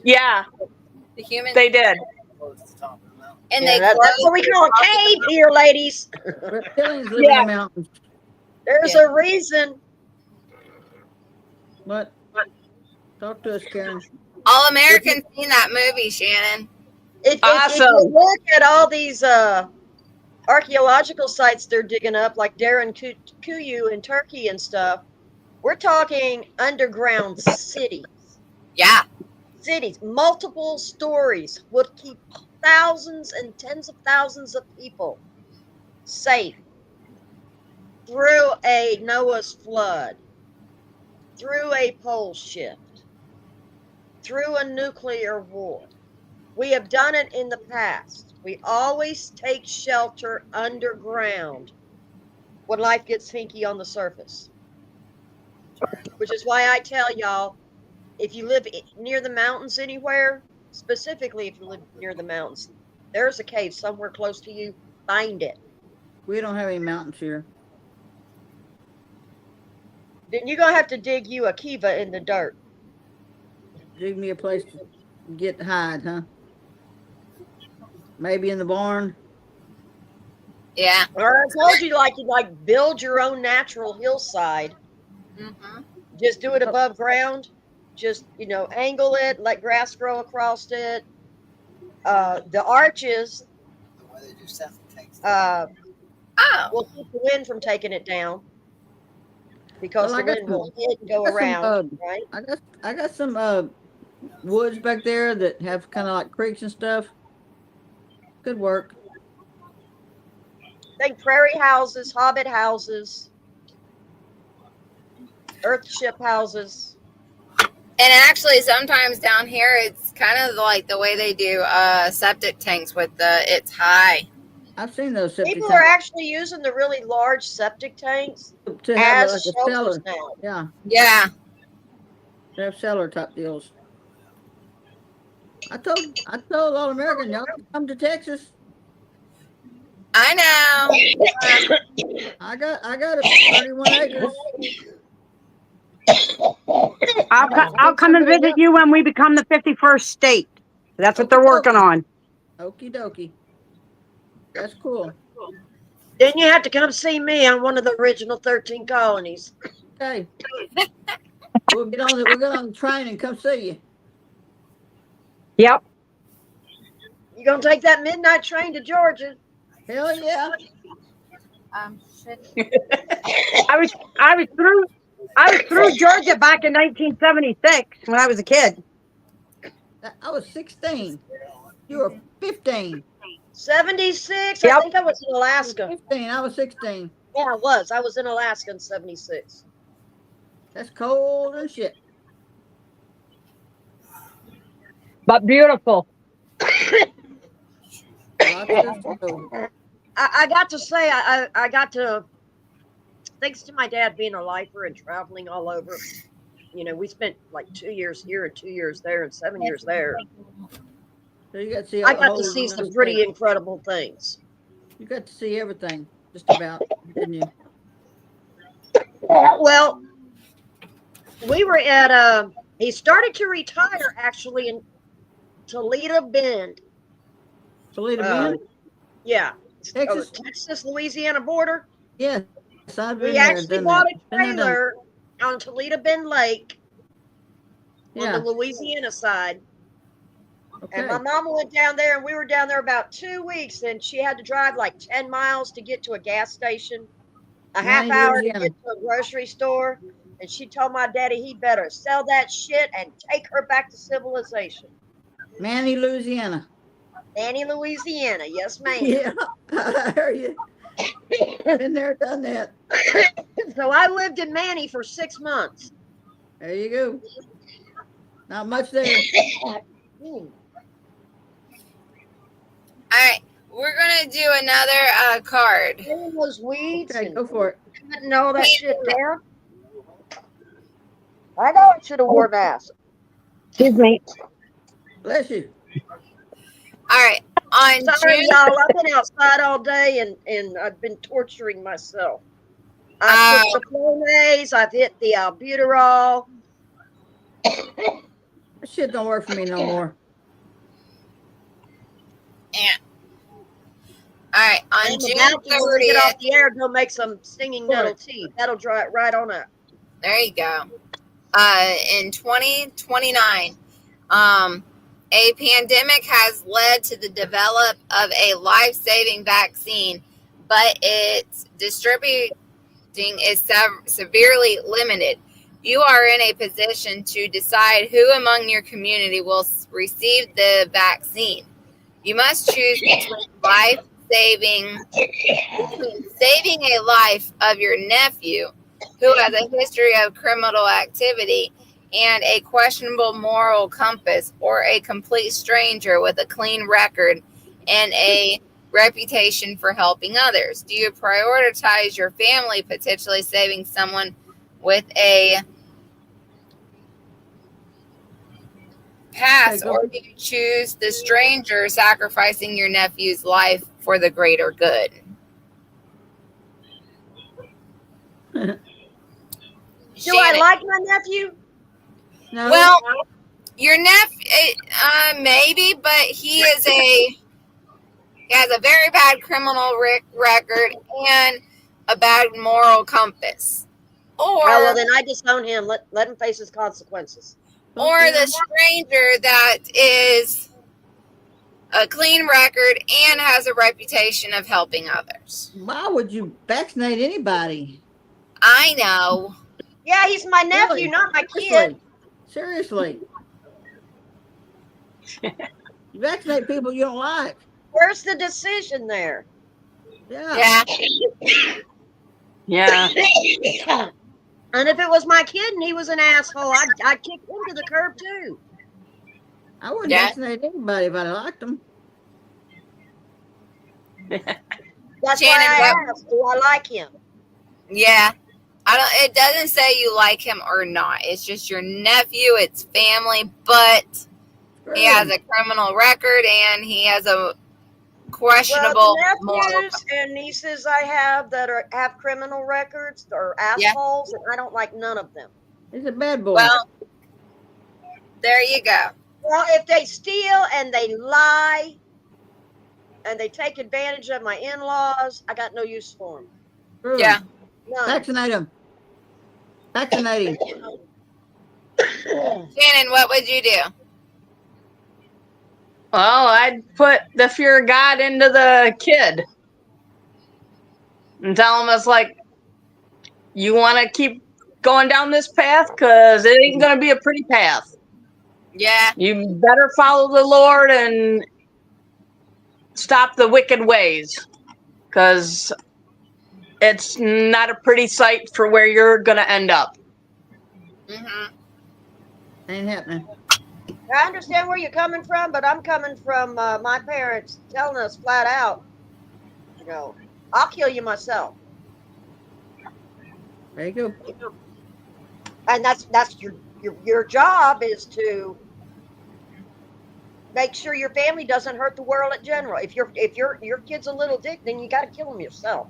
Yeah, The humans? they did. And Yeah, they that's what we call a cave here, ladies. Reptilians live Yeah. in the mountains. There's Yeah. a reason. What? Talk to us, Karen. All Americans seen that movie, Shannon. If Awesome. you look at all these archaeological sites they're digging up, like Derin Kuyu in Turkey and stuff, we're talking underground cities. Yeah. Cities, multiple stories would keep thousands and tens of thousands of people safe through a Noah's flood, through a pole shift, through a nuclear war. We have done it in the past. We always take shelter underground when life gets hinky on the surface. Which is why I tell y'all, if you live near the mountains anywhere, specifically if you live near the mountains, there's a cave somewhere close to you, find it. We don't have any mountains here. Then you're going to have to dig you a kiva in the dirt. Dig me a place to get hide, huh? Maybe in the barn. Yeah. Or I told you, like build your own natural hillside. Mm-hmm. Just do it above ground. Just, angle it, let grass grow across it. The arches Oh. will keep the wind from taking it down because Well, I the got wind some- will hit and go I got some, around, right? I got some woods back there that have kind of like creeks and stuff. Could work. Think prairie houses, hobbit houses, earthship houses. And actually, sometimes down here, it's kind of like the way they do septic tanks with it's high. I've seen those septic People are tanks actually using the really large septic tanks to have as like a shelters cellar. now. Yeah, Yeah. to have cellar type deals. I told all Americans, y'all can come to Texas. I know. I got 31 acres. I'll come and visit you when we become the 51st state. That's what they're working on. Okie dokie. That's cool. Then you have to come see me on one of the original 13 colonies. Okay. We'll get on the train and come see you. Yep. You gonna take that midnight train to Georgia? Hell yeah. I was through Georgia back in 1976 when I was a kid. I was 16. You were 15. 76. Yep. I think I was in You were Alaska. 15. I was 16. Yeah, I was. I was in Alaska in 76. That's cold as shit. But beautiful. Lots of snow. I got to say, I got to, thanks to my dad being a lifer and traveling all over, you know, we spent like 2 years here and 2 years there and 7 years there. So you got to see. I the got whole to see some United pretty States. incredible things. You got to see everything, just about, didn't you? Well, we were at he started to retire actually in Toledo Bend. Toledo Uh, Bend? yeah, Texas? Texas Louisiana border. Yes, I've been We there. actually Done bought that. a trailer on Toledo Bend Lake on Yeah. the Louisiana side. And my Okay. mama went down there, and we were down there about 2 weeks, and she had to drive like 10 miles to get to a gas station, a half Manny, hour to Louisiana. get to a grocery store. And she told my daddy he better sell that shit and take her back to civilization. Manny, Louisiana. Annie, Louisiana. Yes, ma'am. Yeah, I hear you. Been there, done that. So I lived in Manny for 6 months. There you go. Not much there. All right, we're gonna do another card. Clearing those weeds Okay, and go for it. cutting all that shit down. I know I should have wore a mask. Excuse me. Bless you. All right, on Sorry, June. y'all. I've been outside all day and I've been torturing myself. I took the Flonase. I've hit the albuterol. That shit don't work for me no more. And, all right, on I'm June about to, when we get off 30th. the air, go make some singing nettle tea. That'll dry it right on up. There you go. In 2029, a pandemic has led to the develop of a life-saving vaccine, but its distributing is severely limited. You are in a position to decide who among your community will receive the vaccine. You must choose between saving a life of your nephew who has a history of criminal activity and a questionable moral compass, or a complete stranger with a clean record and a reputation for helping others. Do you prioritize your family potentially saving someone with a past, or do you choose the stranger sacrificing your nephew's life for the greater good? Do I like my nephew? No. Well, your nephew, maybe, but he has a very bad criminal record and a bad moral compass. Or, well, then I disown him. Let him face his consequences. or the stranger that is a clean record and has a reputation of helping others. Why would you vaccinate anybody? I know. Yeah, he's my nephew, Really? not my kid. Seriously. You vaccinate people you don't like. Where's the decision there? Yeah. Yeah. Yeah. And if it was my kid and he was an asshole, I'd kick him to the curb too. I wouldn't Yeah. vaccinate anybody if I liked them. That's Shannon, why I asked, do I like him? Yeah. It doesn't say you like him or not. It's just your nephew, it's family, but he has a criminal record and he has a questionable Well, the moral. nephews and nieces I have that have criminal records are assholes, and I don't like none of them. He's a bad boy. Well, there you go. Well, if they steal and they lie and they take advantage of my in-laws, I got no use for them. True. Yeah. None. Vaccinate him. Vaccinate him. Shannon, what would you do? Well, I'd put the fear of God into the kid and tell him it's like, you want to keep going down this path because it ain't going to be a pretty path. Yeah. You better follow the Lord and stop the wicked ways, because it's not a pretty sight for where you're going to end up. Mm-hmm. Ain't happening. I understand where you're coming from, but I'm coming from my parents telling us flat out, you know, I'll kill you myself. There you go. And that's your job is to make sure your family doesn't hurt the world in general. If your kid's a little dick, then you got to kill him yourself.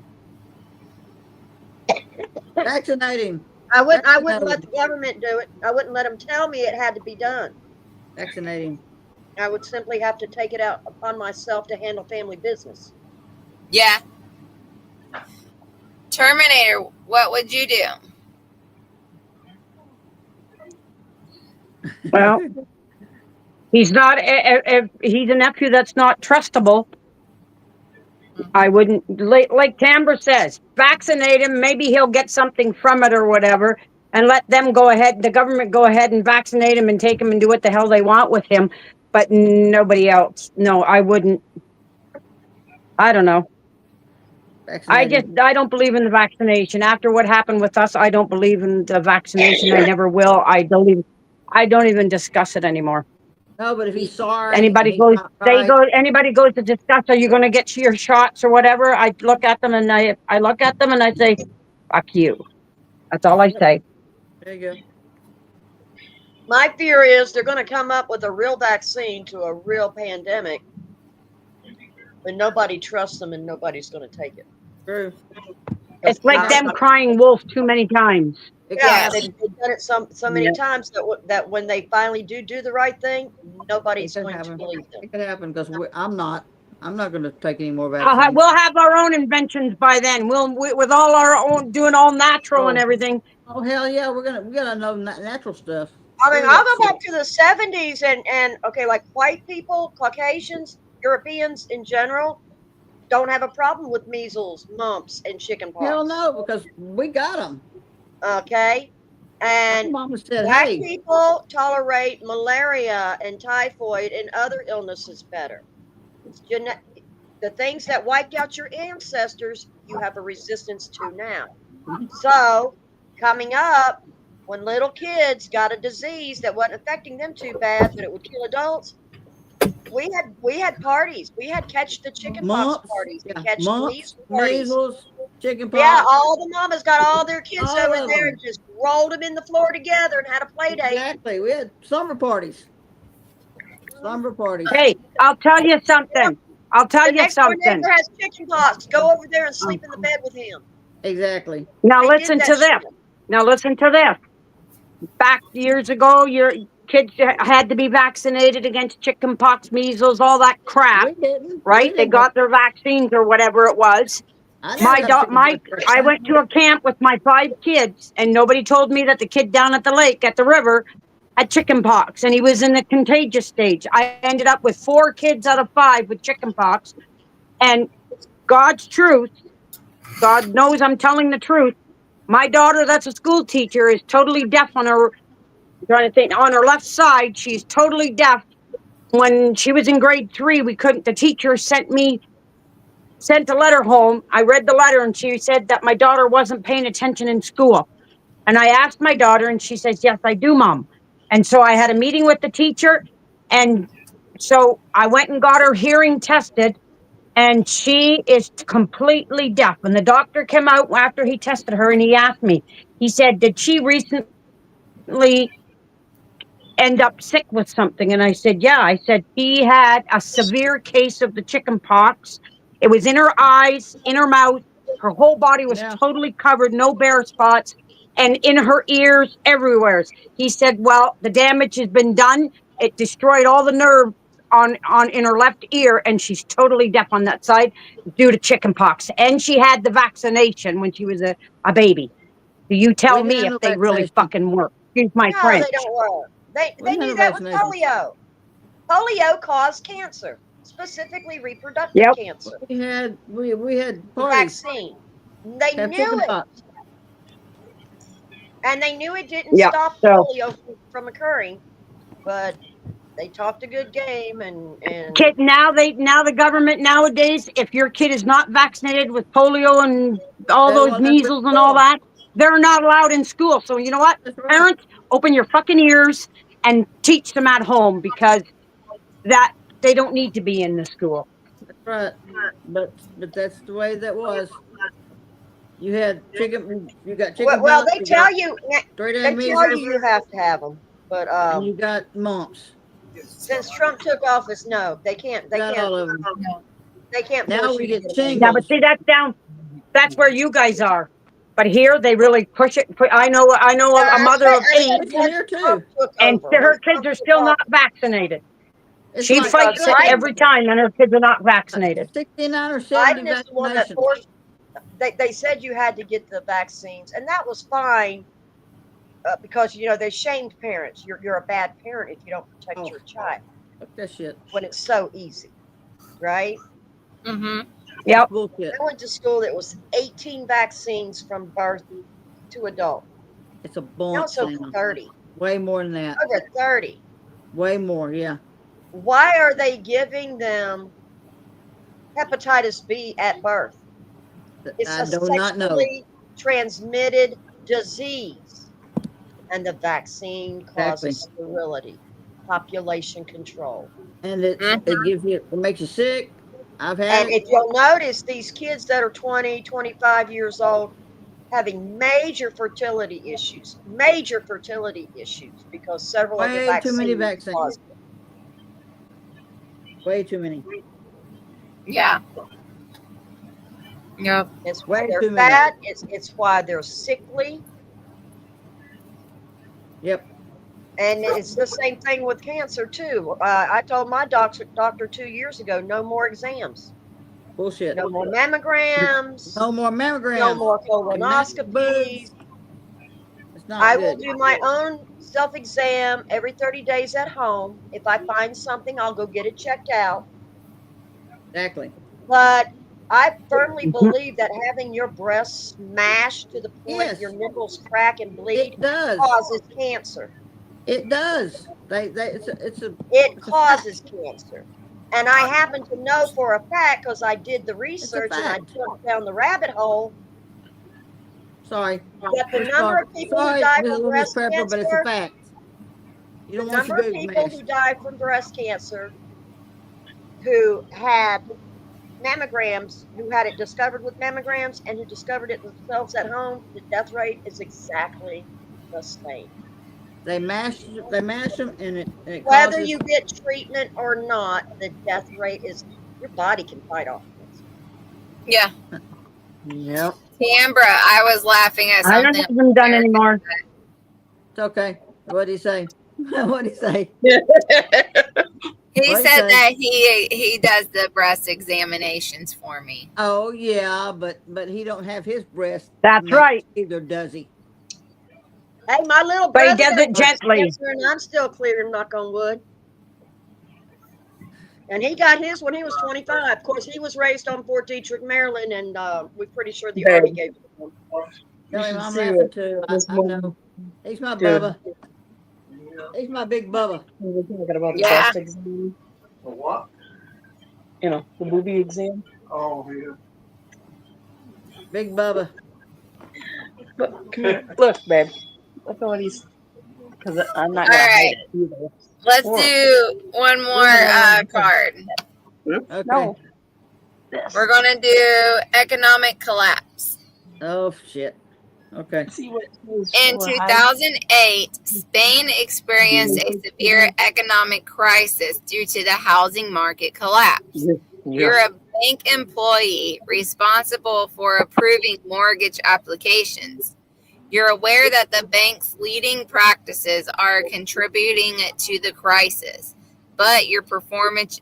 Vaccinate him. I wouldn't let Vaccinate the government do it. I wouldn't let them tell me it had to be done. Vaccinate him. I would simply have to take it out upon myself to handle family business. Yeah. Terminator, what would you do? Well, he's not, if he's a nephew that's not trustable, I wouldn't, like Tambra says, vaccinate him. Maybe he'll get something from it or whatever, and let them go ahead, the government go ahead and vaccinate him and take him and do what the hell they want with him. But nobody else. No, I wouldn't. I don't know. Vaccinate him. I don't believe in the vaccination. After what happened with us, I don't believe in the vaccination. I never will. I don't even discuss it anymore. No, but if he's sorry, Anybody he's goes, not right. anybody goes to discuss, are you going to get your shots or whatever? I look at them and I look at them and I say, fuck you. That's all I say. There you go. My fear is they're going to come up with a real vaccine to a real pandemic, but nobody trusts them and nobody's going to take it. True. It's like them crying wolf too many times. Yeah, Yes. they've done it so many Yeah. times that when they finally do the right thing, nobody's It could going to happen. believe them. It could happen because I'm not going to take any more vaccines. We'll have our own inventions by then. With all our own, doing all natural and Oh. Oh, everything. Oh hell yeah, we gotta know natural stuff. I mean, Screw I'll that go shit. back to the 70s and okay, like white people, Caucasians, Europeans in general, don't have a problem with measles, mumps, and chickenpox. Hell no, because we got them. Okay, My and mama said, black "Hey, people tolerate malaria and typhoid and other illnesses better. It's the things that wiped out your ancestors, you have a resistance to now. So, coming up, when little kids got a disease that wasn't affecting them too bad, but it would kill adults, we had parties. We had catch the chickenpox mumps, parties, yeah, and catch the mumps, measles parties. measles, chickenpox." Yeah, all the mamas got all their kids All over of there them. and just rolled them in the floor together and had a play date. Exactly. We had slumber parties. Slumber parties. Hey, I'll tell you something. I'll tell The you next door something. neighbor has chickenpox. Go over there and sleep in the bed with him. Exactly. Now They did listen that to this. shit. Now listen to this. Back years ago, your kids had to be vaccinated against chickenpox, measles, all that crap, We didn't. right? They got their vaccines or whatever it was. I never got chickenpox. I went to a camp with my 5 kids, and nobody told me that the kid down at the lake, at the river, had chickenpox, and he was in the contagious stage. I ended up with 4 kids out of 5 with chickenpox, and God's truth, God knows I'm telling the truth. My daughter, that's a school teacher, is totally deaf on her, I'm trying to think, on her left side. She's totally deaf. When she was in grade 3, the teacher sent a letter home. I read the letter and she said that my daughter wasn't paying attention in school. And I asked my daughter and she says, yes, I do, Mom. And so I had a meeting with the teacher. And so I went and got her hearing tested. And she is completely deaf. And the doctor came out after he tested her and he asked me, he said, did she recently end up sick with something? And I said, yeah. I said, she had a severe case of the chicken pox. It was in her eyes, in her mouth. Her whole body was totally covered, no bare spots, and in her ears, everywhere. He said, well, the damage has been done. It destroyed all the nerve on in her left ear, and she's totally deaf on that side due to chicken pox. And she had the vaccination when she was a baby. Do you tell me if they really fucking work? Excuse my No, French. they don't work. They We do had that with vaccinations. polio. Polio caused cancer, specifically reproductive Yep. cancer. We had The parties. vaccine. They Have knew chicken it. pox. And they knew it didn't Yeah, stop so polio from occurring, but they talked a good game, and Kid, now the government nowadays, if your kid is not vaccinated with polio and all They those want them to measles and all school. that, they're not allowed in school. So you know what? That's right. Parents, open your fucking ears and teach them at home, because that they don't need to be in the school. That's right. But that's the way that was. You had chicken. You got chicken well, pox. they You tell got you straight they in tell measles, you have to have them, but and you got mumps. since Trump took office, no, they can't. They Got can't. all of them. They can't Now force we you to get get a vaccine. Yeah, but shingles. see, that's where you guys are. But here they really push it. I know a mother of 8, It's here too. Took and over. her When kids Trump are took still not office, vaccinated. It's She like fights it Biden, every time, and her kids are not vaccinated. 69 or 70 Biden is the one that vaccinations. forced. They said you had to get the vaccines, and that was fine because they shamed parents. You're a bad parent if you don't protect Oh, your child fuck that shit. when it's so easy, right? Mm-hmm. Yep. That's bullshit. I went to school. It was 18 vaccines from birth to adult. It's a Now bunch. it's over Now. 30. Way more than that. Over 30. Way more. Yeah. Why are they giving them hepatitis B at birth? It's I a do not know. sexually transmitted disease, and the vaccine causes sterility, population control. And it gives you, it makes you sick. I've had And it. if you'll notice, these kids that are 20, 25 years old having major fertility issues because several of the Way too many vaccines vaccines. cause it. Way too many. Yeah. Yep. It's why Way they're too many. fat. It's why they're sickly. Yep. And it's the same thing with cancer too. I told my doctor 2 years ago, no more exams, Bullshit. no more mammograms, No more mammograms. no more And that's colonoscopies. It's not I good. will do my own self-exam every 30 days at home. If I find something, I'll go get it checked out. Exactly. But I firmly believe that having your breasts smashed to the point your nipples crack and bleed It does. causes cancer. It does. It's It it's a causes fact. cancer. And I happen to know for a fact, because I did the research and I fact. jumped down the rabbit hole, Sorry. that the number of people who die from breast Pepper, but it's a cancer, fact. You the don't want your number of boobs people mashed. who die from breast cancer who had mammograms, who had it discovered with mammograms and who discovered it themselves at home, the death rate is exactly the same. They mash them, and it Whether causes. you get treatment or not, the death rate is, your body can fight off cancer. Yeah. Yep. Tambra, I was laughing at I don't something. have them done anymore. It's okay. What did he say? What did he say? He What'd he said say? that he does the breast examinations for me. Oh yeah, but he don't have his breast. That's mashed right. Either does he? Hey, my little But he brother does it got gently. cancer, and I'm still clear, knock on wood. And he got his when he was 25. Of course, he was raised on Fort Detrick, Maryland, and we're pretty sure the Army gave it to him. Tell him I'm laughing too. I know. He's my Bubba. He's my big Bubba. We're talking about the Yeah. breast exam. The what? The movie exam. Oh, yeah. Big Bubba. Look, come here. Look, babe. Look at what he's. Because I'm not All gonna right. hide it either. Let's Or- do one more card. Okay. No. This. We're going to do economic collapse. Oh shit. Okay. See what In 2008, Spain experienced a severe economic crisis due to the housing market collapse. You're a bank employee responsible for approving mortgage applications. You're aware that the bank's leading practices are contributing to the crisis, but your performance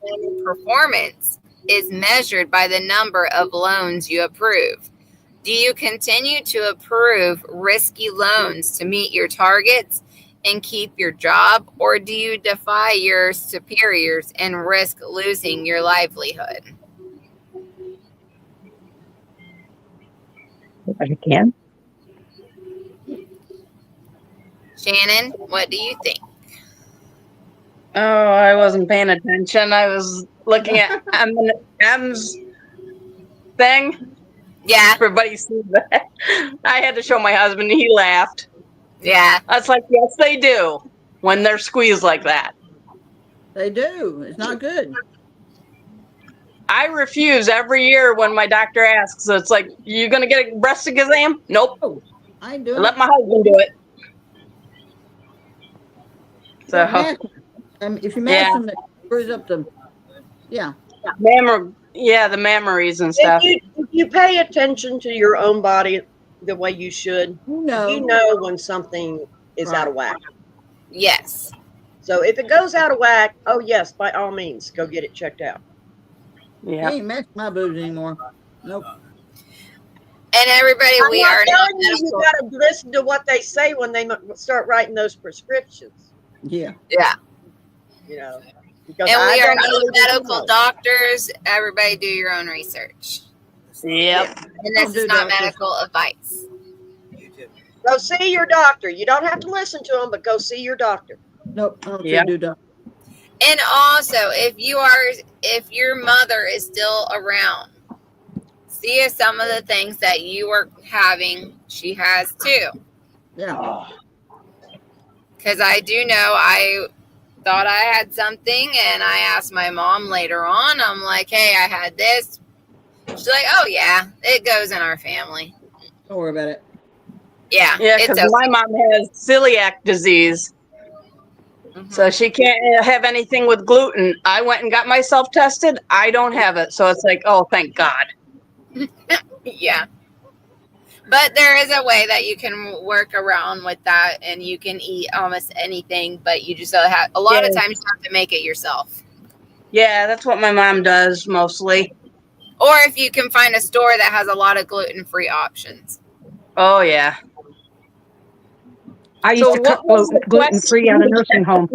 is measured by the number of loans you approve. Do you continue to approve risky loans to meet your targets and keep your job, or do you defy your superiors and risk losing your livelihood? If I can. Shannon, what do you think? Oh, I wasn't paying attention. I was looking at M's thing. Yeah, Everybody sees that. I had to show my husband. He laughed. yeah. I was like, yes, they do when they're squeezed like that. They do. It's not good. I refuse every year when my doctor asks. So it's like, you going to get a breast exam? Nope. Oh, I ain't I doing let it. my husband do it. So, Don't mash 'em. If you mash yeah. them, it screws up the. Yeah. The mammaries and stuff. If you pay attention to your own body the way you should, You know. you know when something is out of whack. Yes. So if it goes out of whack, oh yes, by all means, go get it checked out. You Yeah. ain't mashing my boobs anymore. Nope. And everybody, I'm we not are not telling you, you medical. got to listen to what they say when they start writing those prescriptions. Yeah. Yeah. You know, because And I we are don't not believe in medical chemo. doctors. Everybody do your own research. Yep. And this Don't do is not doctors. medical advice. Go see your doctor. You don't have to listen to them, but go see your doctor. Nope. I don't Yeah. do that. And also, if your mother is still around, see if some of the things that you are having, she has too. Yeah. Because I do know I thought I had something, and I asked my mom later on. I'm like, hey, I had this. She's like, oh yeah, it goes in our family. Don't worry about it. Yeah, Yeah, it's because okay. my mom has celiac disease. Mhm. So she can't have anything with gluten. I went and got myself tested. I don't have it. So it's like, oh, thank God. Yeah. But there is a way that you can work around with that, and you can eat almost anything, but you just have a lot of Yeah. times you have to make it yourself. Yeah, that's what my mom does mostly. Or if you can find a store that has a lot of gluten-free options. Oh, yeah. I used So to what cook was the gluten free at a question? nursing home.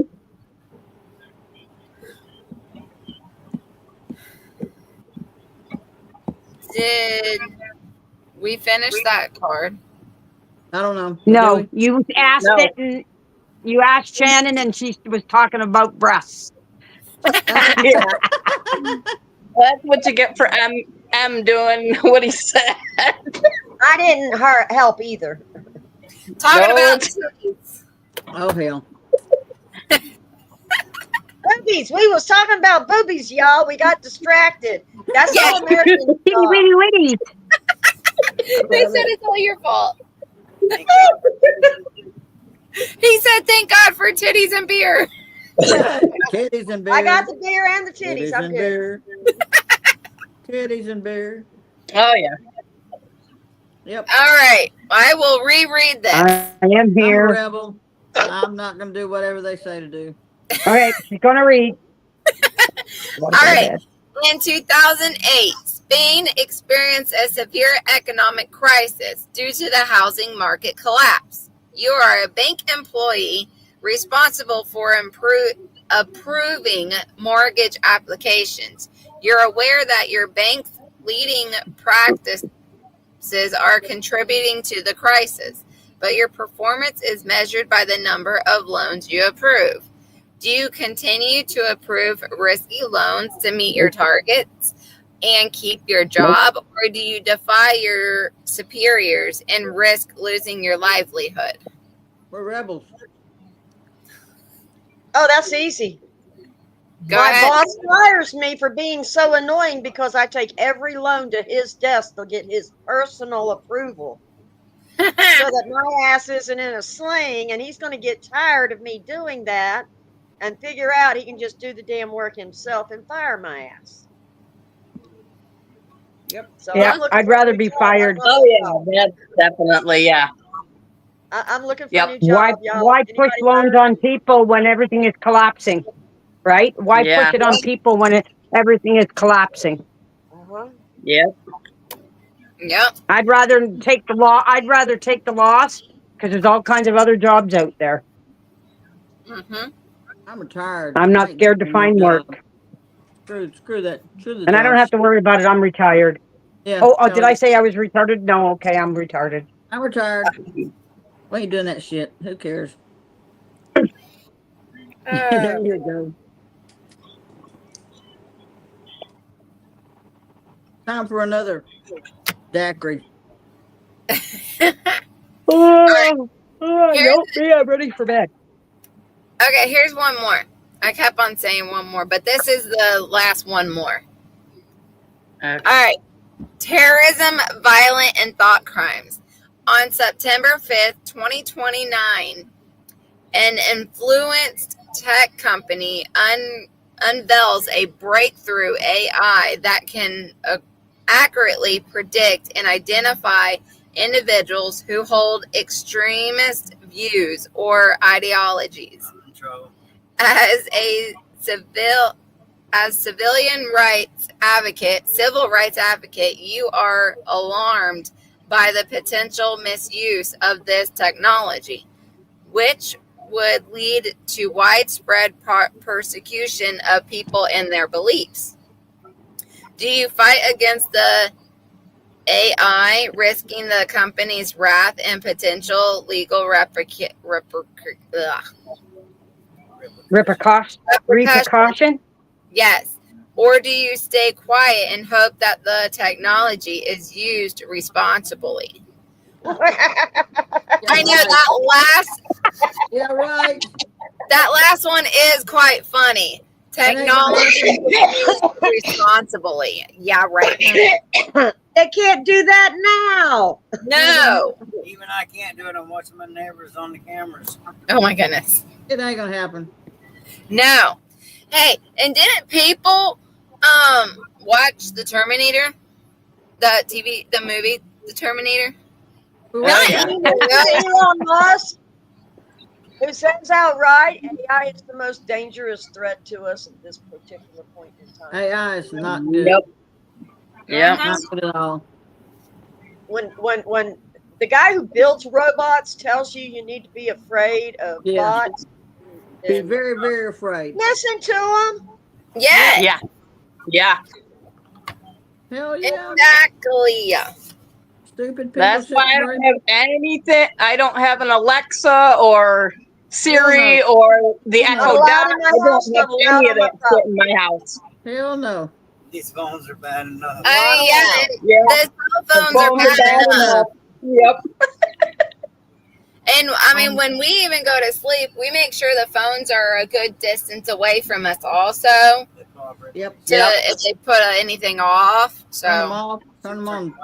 Did we finish that card? I don't know. No, Do you asked No. it, and you asked Shannon, and she was talking about breasts. we? Yeah, that's what you get for M doing what he said. I didn't help either. Talking No, about it's- titties. Oh hell. Boobies. We was talking about boobies, y'all. We got distracted. That's Yes. all American Itty stuff. bitty witty. They said it's all your fault. He said, thank God for titties and beer. Titties and beer. I got the beer and the titties. Titties I'm and good. beer. Titties and beer. oh, yeah. Yep. All right. I will reread this. I am I'm a here. rebel. I'm not gonna do whatever they say to do. Okay, she's gonna read. All right. In 2008, Spain experienced a severe economic crisis due to the housing market collapse. You are a bank employee responsible for approving mortgage applications. You're aware that your bank's leading practices are contributing to the crisis, but your performance is measured by the number of loans you approve. Do you continue to approve risky loans to meet your targets and keep your job, or do you defy your superiors and risk losing your livelihood? We're rebels. Oh, that's easy. Go My ahead. boss fires me for being so annoying because I take every loan to his desk to get his personal approval. So that my ass isn't in a sling, and he's going to get tired of me doing that and figure out he can just do the damn work himself and fire my ass. Yep. So Yeah, I'm looking I'd for a rather new be job. fired. Oh, yeah. That's definitely, yeah. I'm looking for Yep. a new job, y'all. Why push Anybody loans hire? on people when everything is collapsing? Right? Why Yeah. push it on people when everything is collapsing? Uh-huh. Yeah. Yep. I'd rather take the loss because there's all kinds of other jobs out there. Mm-hmm. I'm retired. I'm not I ain't scared to doing no find job. work, Screw that. Screw the and I don't job. have to worry about it. I'm retired. Yeah. Oh, did I say I was retarded? No, okay, I'm retarded. I'm retired. We ain't doing that shit. Who cares? There you go. Time for another daiquiri. Oh, Here's- nope, me, I'm ready for bed. Okay, here's one more. I kept on saying one more, but this is the last one more. Okay. All right. Terrorism, violent, and thought crimes. On September 5th, 2029, an influenced tech company unveils a breakthrough AI that can accurately predict and identify individuals who hold extremist views or ideologies. As a civilian rights advocate, civil rights advocate, you are alarmed by the potential misuse of this technology, which would lead to widespread persecution of people and their beliefs. Do you fight against the AI, risking the company's wrath and potential legal Repercussion? Yes. Or do you stay quiet and hope that the technology is used responsibly? I know Yeah, right. that last one is quite funny. Technology used responsibly. Yeah, right. They can't do that now. No. Even I can't do it. I'm watching my neighbors on the cameras. Oh my goodness. It ain't gonna happen. No. Hey, and didn't people watch the Terminator? The movie, The Terminator? Not yeah. Elon Musk, who says outright AI is the most dangerous threat to us at this particular point in time. AI is not good. Yep. Yeah. Not good at all. When the guy who builds robots tells you need to be afraid of Yeah. bots, Be then very, very afraid. listen to him. Yes. Yeah. Yeah. Hell yeah. Exactly. Stupid people. That's why I don't have anything. I don't have an Alexa or Siri Hell or the Hell Echo no. Allowed Dot. in my I house, don't have not allowed any on of my that shit in my house. Hell no. These phones are bad enough. Yeah. Yeah. The cell phones are Phones are bad bad enough. enough. Yep. And I mean, when we even go to sleep, we make sure the phones are a good distance away from us also Yep. if they put anything off. Turn them So off. Turn them on.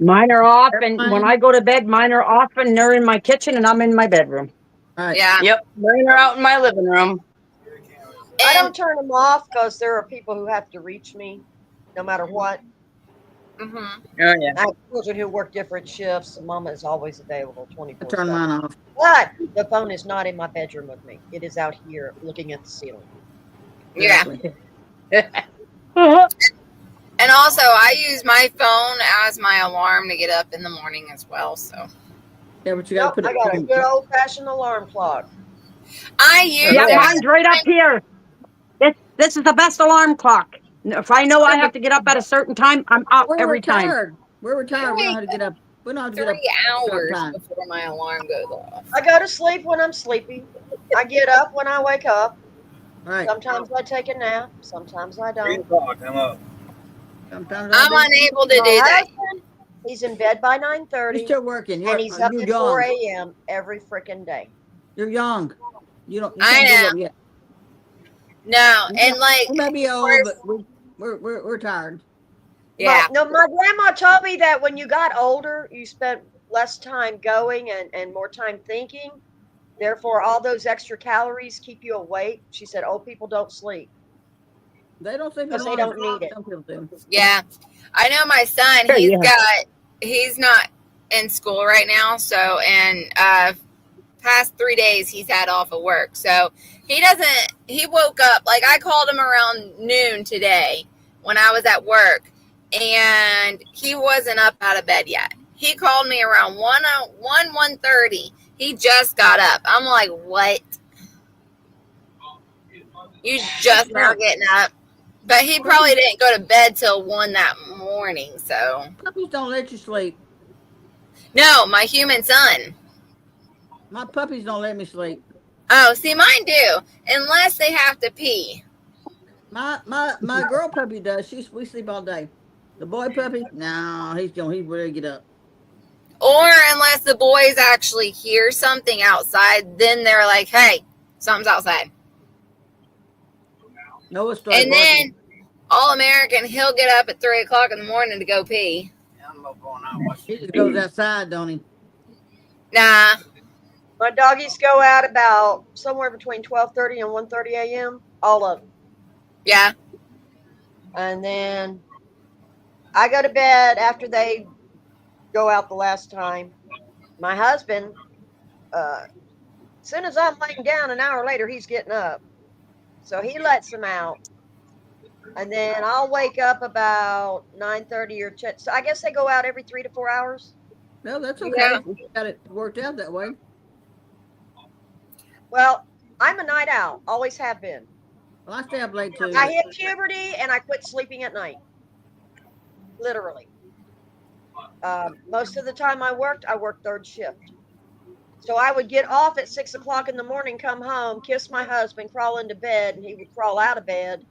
Mine are off, and Airplane. when I go to bed, mine are off, and they're in my kitchen, and I'm in my bedroom. All right. yeah. Yep. Mine are out in my living room. I And, don't turn them off because there are people who have to reach me no matter what. mhm. Oh yeah. I have children who work different shifts, and Mama is always available I 24/7. turn mine off. But the phone is not in my bedroom with me. It is out here looking at the ceiling. Yeah. Exactly. And also, I use my phone as my alarm to get up in the morning as well. So Yeah, but you gotta Nope, put I it. got a good old-fashioned alarm clock. I use Yeah, it. mine's right up here. This is the best alarm clock. If I know I have to get up at a certain time, I'm up We're every time. retired. We're retired. We don't have to get up. We don't have to get up 3 a certain hours time. before my alarm goes off. I go to sleep when I'm sleepy. I get up when I wake up. All right. Sometimes I take a nap. Sometimes I 3 don't. o'clock, I'm up. Sometimes I I'm do. unable to My do that. husband, he's in bed by You're 9:30, still working. You're, and he's up you're at 4 young. a.m. every freaking day. You're young. You don't. You I can't do know. that yet. No, and like, We may be old, course- but we're tired. yeah, My grandma told me that when you got older, you spent less time going and more time thinking. Therefore, all those extra calories keep you awake. She said, old people don't sleep. They don't sleep as Because they long don't as need it. some people do. yeah. I know my son. He's not in school right now. So, and past 3 days he's had off of work. So he woke up, like I called him around noon today when I was at work, and he wasn't up out of bed yet. He called me around 1:30. He just got up. I'm like, what? You just now getting up? But he probably didn't go to bed till 1 that morning. So Puppies don't let you sleep. no, my human son. My puppies don't let me sleep. Oh, see, mine do, unless they have to pee. My girl puppy does. We sleep all day. The boy puppy, no, he's ready to get up. Or unless the boys actually hear something outside, then they're like, hey, something's outside. Noah started And barking. then All American, he'll get up at 3 o'clock in the morning to go pee. Yeah, I'm not going out watching. He just goes outside, don't he? Nah. My doggies go out about somewhere between 12:30 and 1:30 a.m. All of them. Yeah. And then I go to bed after they go out the last time. My husband, as soon as I'm laying down, an hour later, he's getting up. So he lets them out. And then I'll wake up about 9:30 or 10. So I guess they go out every 3 to 4 hours. No, that's okay. Yeah. We got it worked out that way. Well, I'm a night owl, always have been. Well, I stay up late too. I hit puberty and I quit sleeping at night. Literally. Most of the time I worked third shift. So I would get off at 6 o'clock in the morning, come home, kiss my husband, crawl into bed, and he would crawl out of bed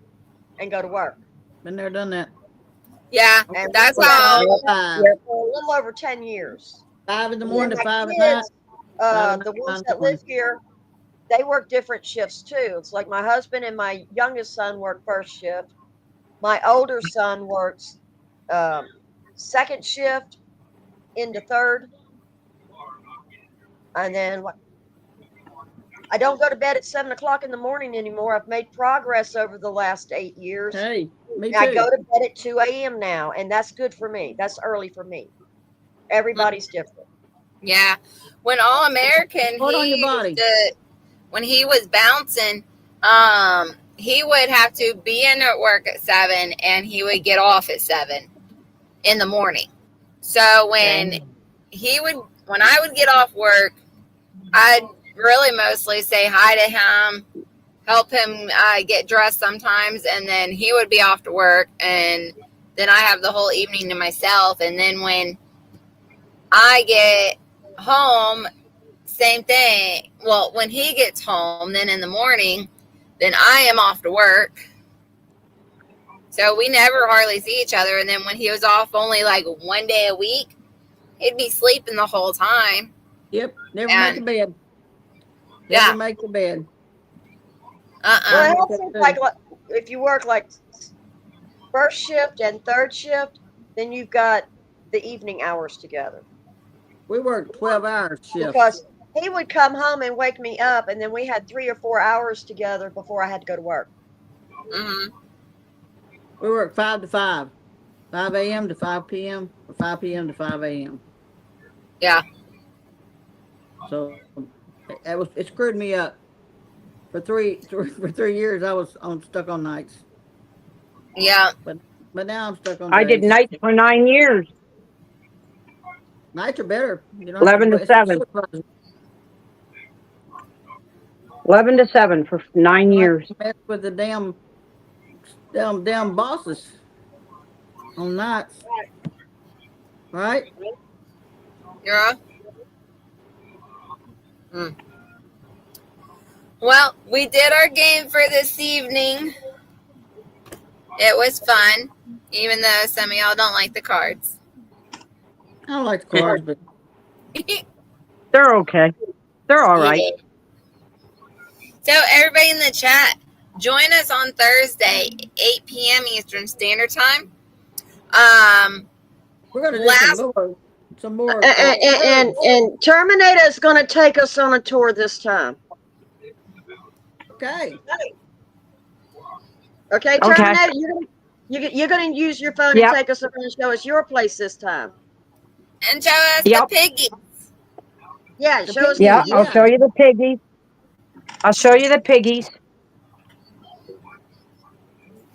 and go to work. Been there, done that. Yeah. And That's we did how. that Five. for a little over 10 years. 5 in the And morning then to my 5 at night. kids, Five the at ones night, that live here, they work different shifts too. It's like my husband and my youngest son work first shift. My older son works second shift into third. And then I don't go to bed at 7 o'clock in the morning anymore. I've made progress over the last 8 years. Hey, me too. I go to bed at 2 a.m. now, and that's good for me. That's early for me. Everybody's different. Yeah. When All American, Put on your body. When he was bouncing, he would have to be in at work at 7 and he would get off at 7 in the morning. So when I would get off work, I'd really mostly say hi to him, help him get dressed sometimes, and then he would be off to work, and then I have the whole evening to myself. And then when I get home, same thing. Well, when he gets home, then in the morning, then I am off to work. So we never hardly see each other. And then when he was off only like one day a week, he'd be sleeping the whole time. Yep. Never And- make a bed. Yeah. Never make the bed. Well, it also like if you work like first shift and third shift, then you've got the evening hours together. We worked 12-hour shifts. Because he would come home and wake me up, and then we had 3 or 4 hours together before I had to go to work. Mm-hmm. We worked 5 to 5. 5 a.m. to 5 p.m. or 5 p.m. to 5 a.m. Yeah. So it screwed me up. For three years, I was stuck on nights. Yeah. But now I'm stuck on. I did days. nights for 9 years. Nights are better. You know, 11 to 7. 11 to 7 for 9 years. Mess with the damn bosses on nights, right? Yeah. Mm. Well, we did our game for this evening. It was fun, even though some of y'all don't like the cards. I don't like the cards, but They're okay. They're all right. So everybody in the chat, join us on Thursday, 8 p.m. Eastern Standard Time. we're gonna do some more. And Terminator is going to take us on a tour this time. Okay. Okay, Terminator, you're going to use your phone Yep. and take us around and show us your place this time. And show us Yep. the piggy. Yeah, The show us. piggy. Yeah, Yeah. I'll show you the piggies. I'll show you the piggies.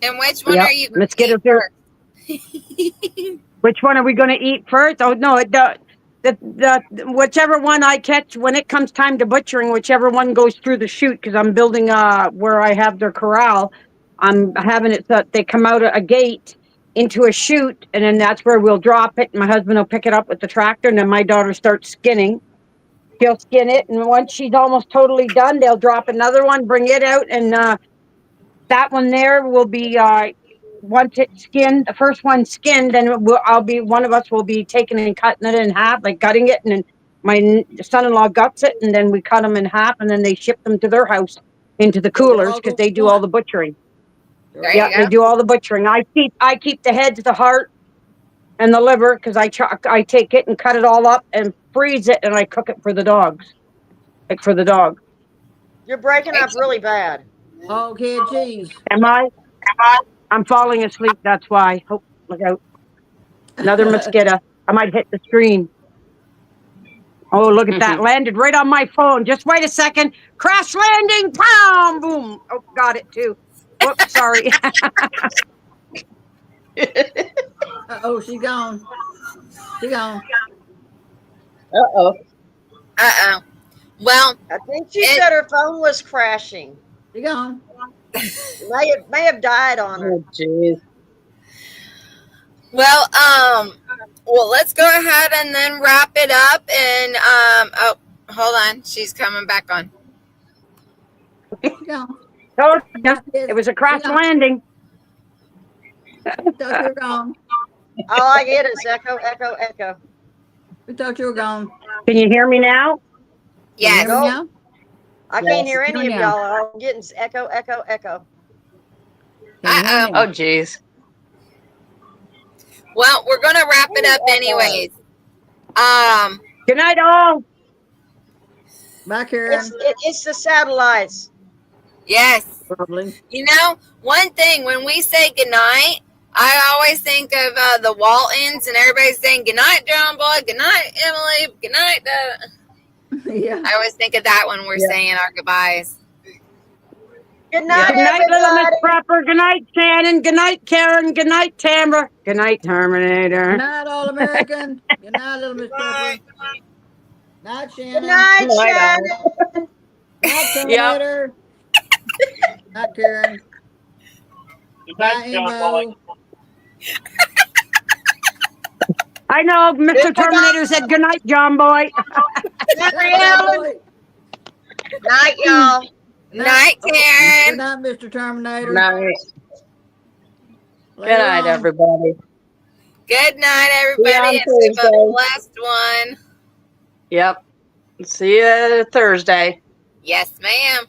And which one Yep. are you going Let's to get eat it there. first? Which one are we going to eat first? Oh no, the whichever one I catch when it comes time to butchering, whichever one goes through the chute, because I'm building where I have their corral. I'm having it so that they come out a gate into a chute, and then that's where we'll drop it. My husband will pick it up with the tractor, and then my daughter starts skinning she'll skin it, and once she's almost totally done, they'll drop another one, bring it out, and that one there will be once it's skinned, the first one skinned, then one of us will be taking and cutting it in half, like gutting it, and then my son-in-law guts it, and then we cut them in half, and then they ship them to their house into the So they coolers all because go they to do all one. the butchering. There Yeah, you they go. do all the butchering. I keep the head, the heart, and the liver because I take it and cut it all up and freeze it, and I cook it for the dogs, like for the dog. You're breaking up really bad. Okay, cheese. Am I? I'm falling asleep. That's why. Oh, look out! Another mosquito. I might hit the screen. Oh, look at that! Landed right on my phone. Just wait a second. Crash landing. Pow! Boom. Oh, got it too. Whoops, sorry. Oh, she gone. She gone. Uh-oh. Uh-oh. Well, I think she said her phone was crashing. She gone. May have died on her. Oh, jeez. well, let's go ahead and then wrap it up. And oh, hold on, she's coming back on. She gone. Told ya, Yes, yes. it was a crash She gone. landing. We thought you were gone. All I get is echo, echo, echo. We thought you were gone. Can you hear me now? Can you Yes. hear me Nope. now? I can't hear Hear any me of now. y'all. All I'm getting is echo, echo, echo. Can you hear me Oh, now? jeez. Well, we're gonna wrap it up anyways. Good night, all. Bye, Karen. It's the satellites. Yes. Probably. You know, one thing when we say goodnight, I always think of the Waltons, and everybody's saying goodnight, John Boy, goodnight, Emily, goodnight. Yeah. I always think of that when we're saying our goodbyes. Good night, Good night, little Miss everybody. Prepper. Good night, Shannon. Good night, Karen. Good night, Tamara. Good night, Good Terminator. night, All American. Good night, little Miss Pepper. Night, Good Shannon. night, Night, Shannon. Night, Terminator. Night, Karen. Bye, Emo. I know, Mr. Terminator said good night, John Boy. Night, Night, Ellen. boy. Night, y'all. Night, Good Karen. night, Mr. Terminator. Night. Good Later night, on. everybody. Good night, See you everybody. on And have a Thursday. blessed one. Yep. See you Thursday. Yes, ma'am.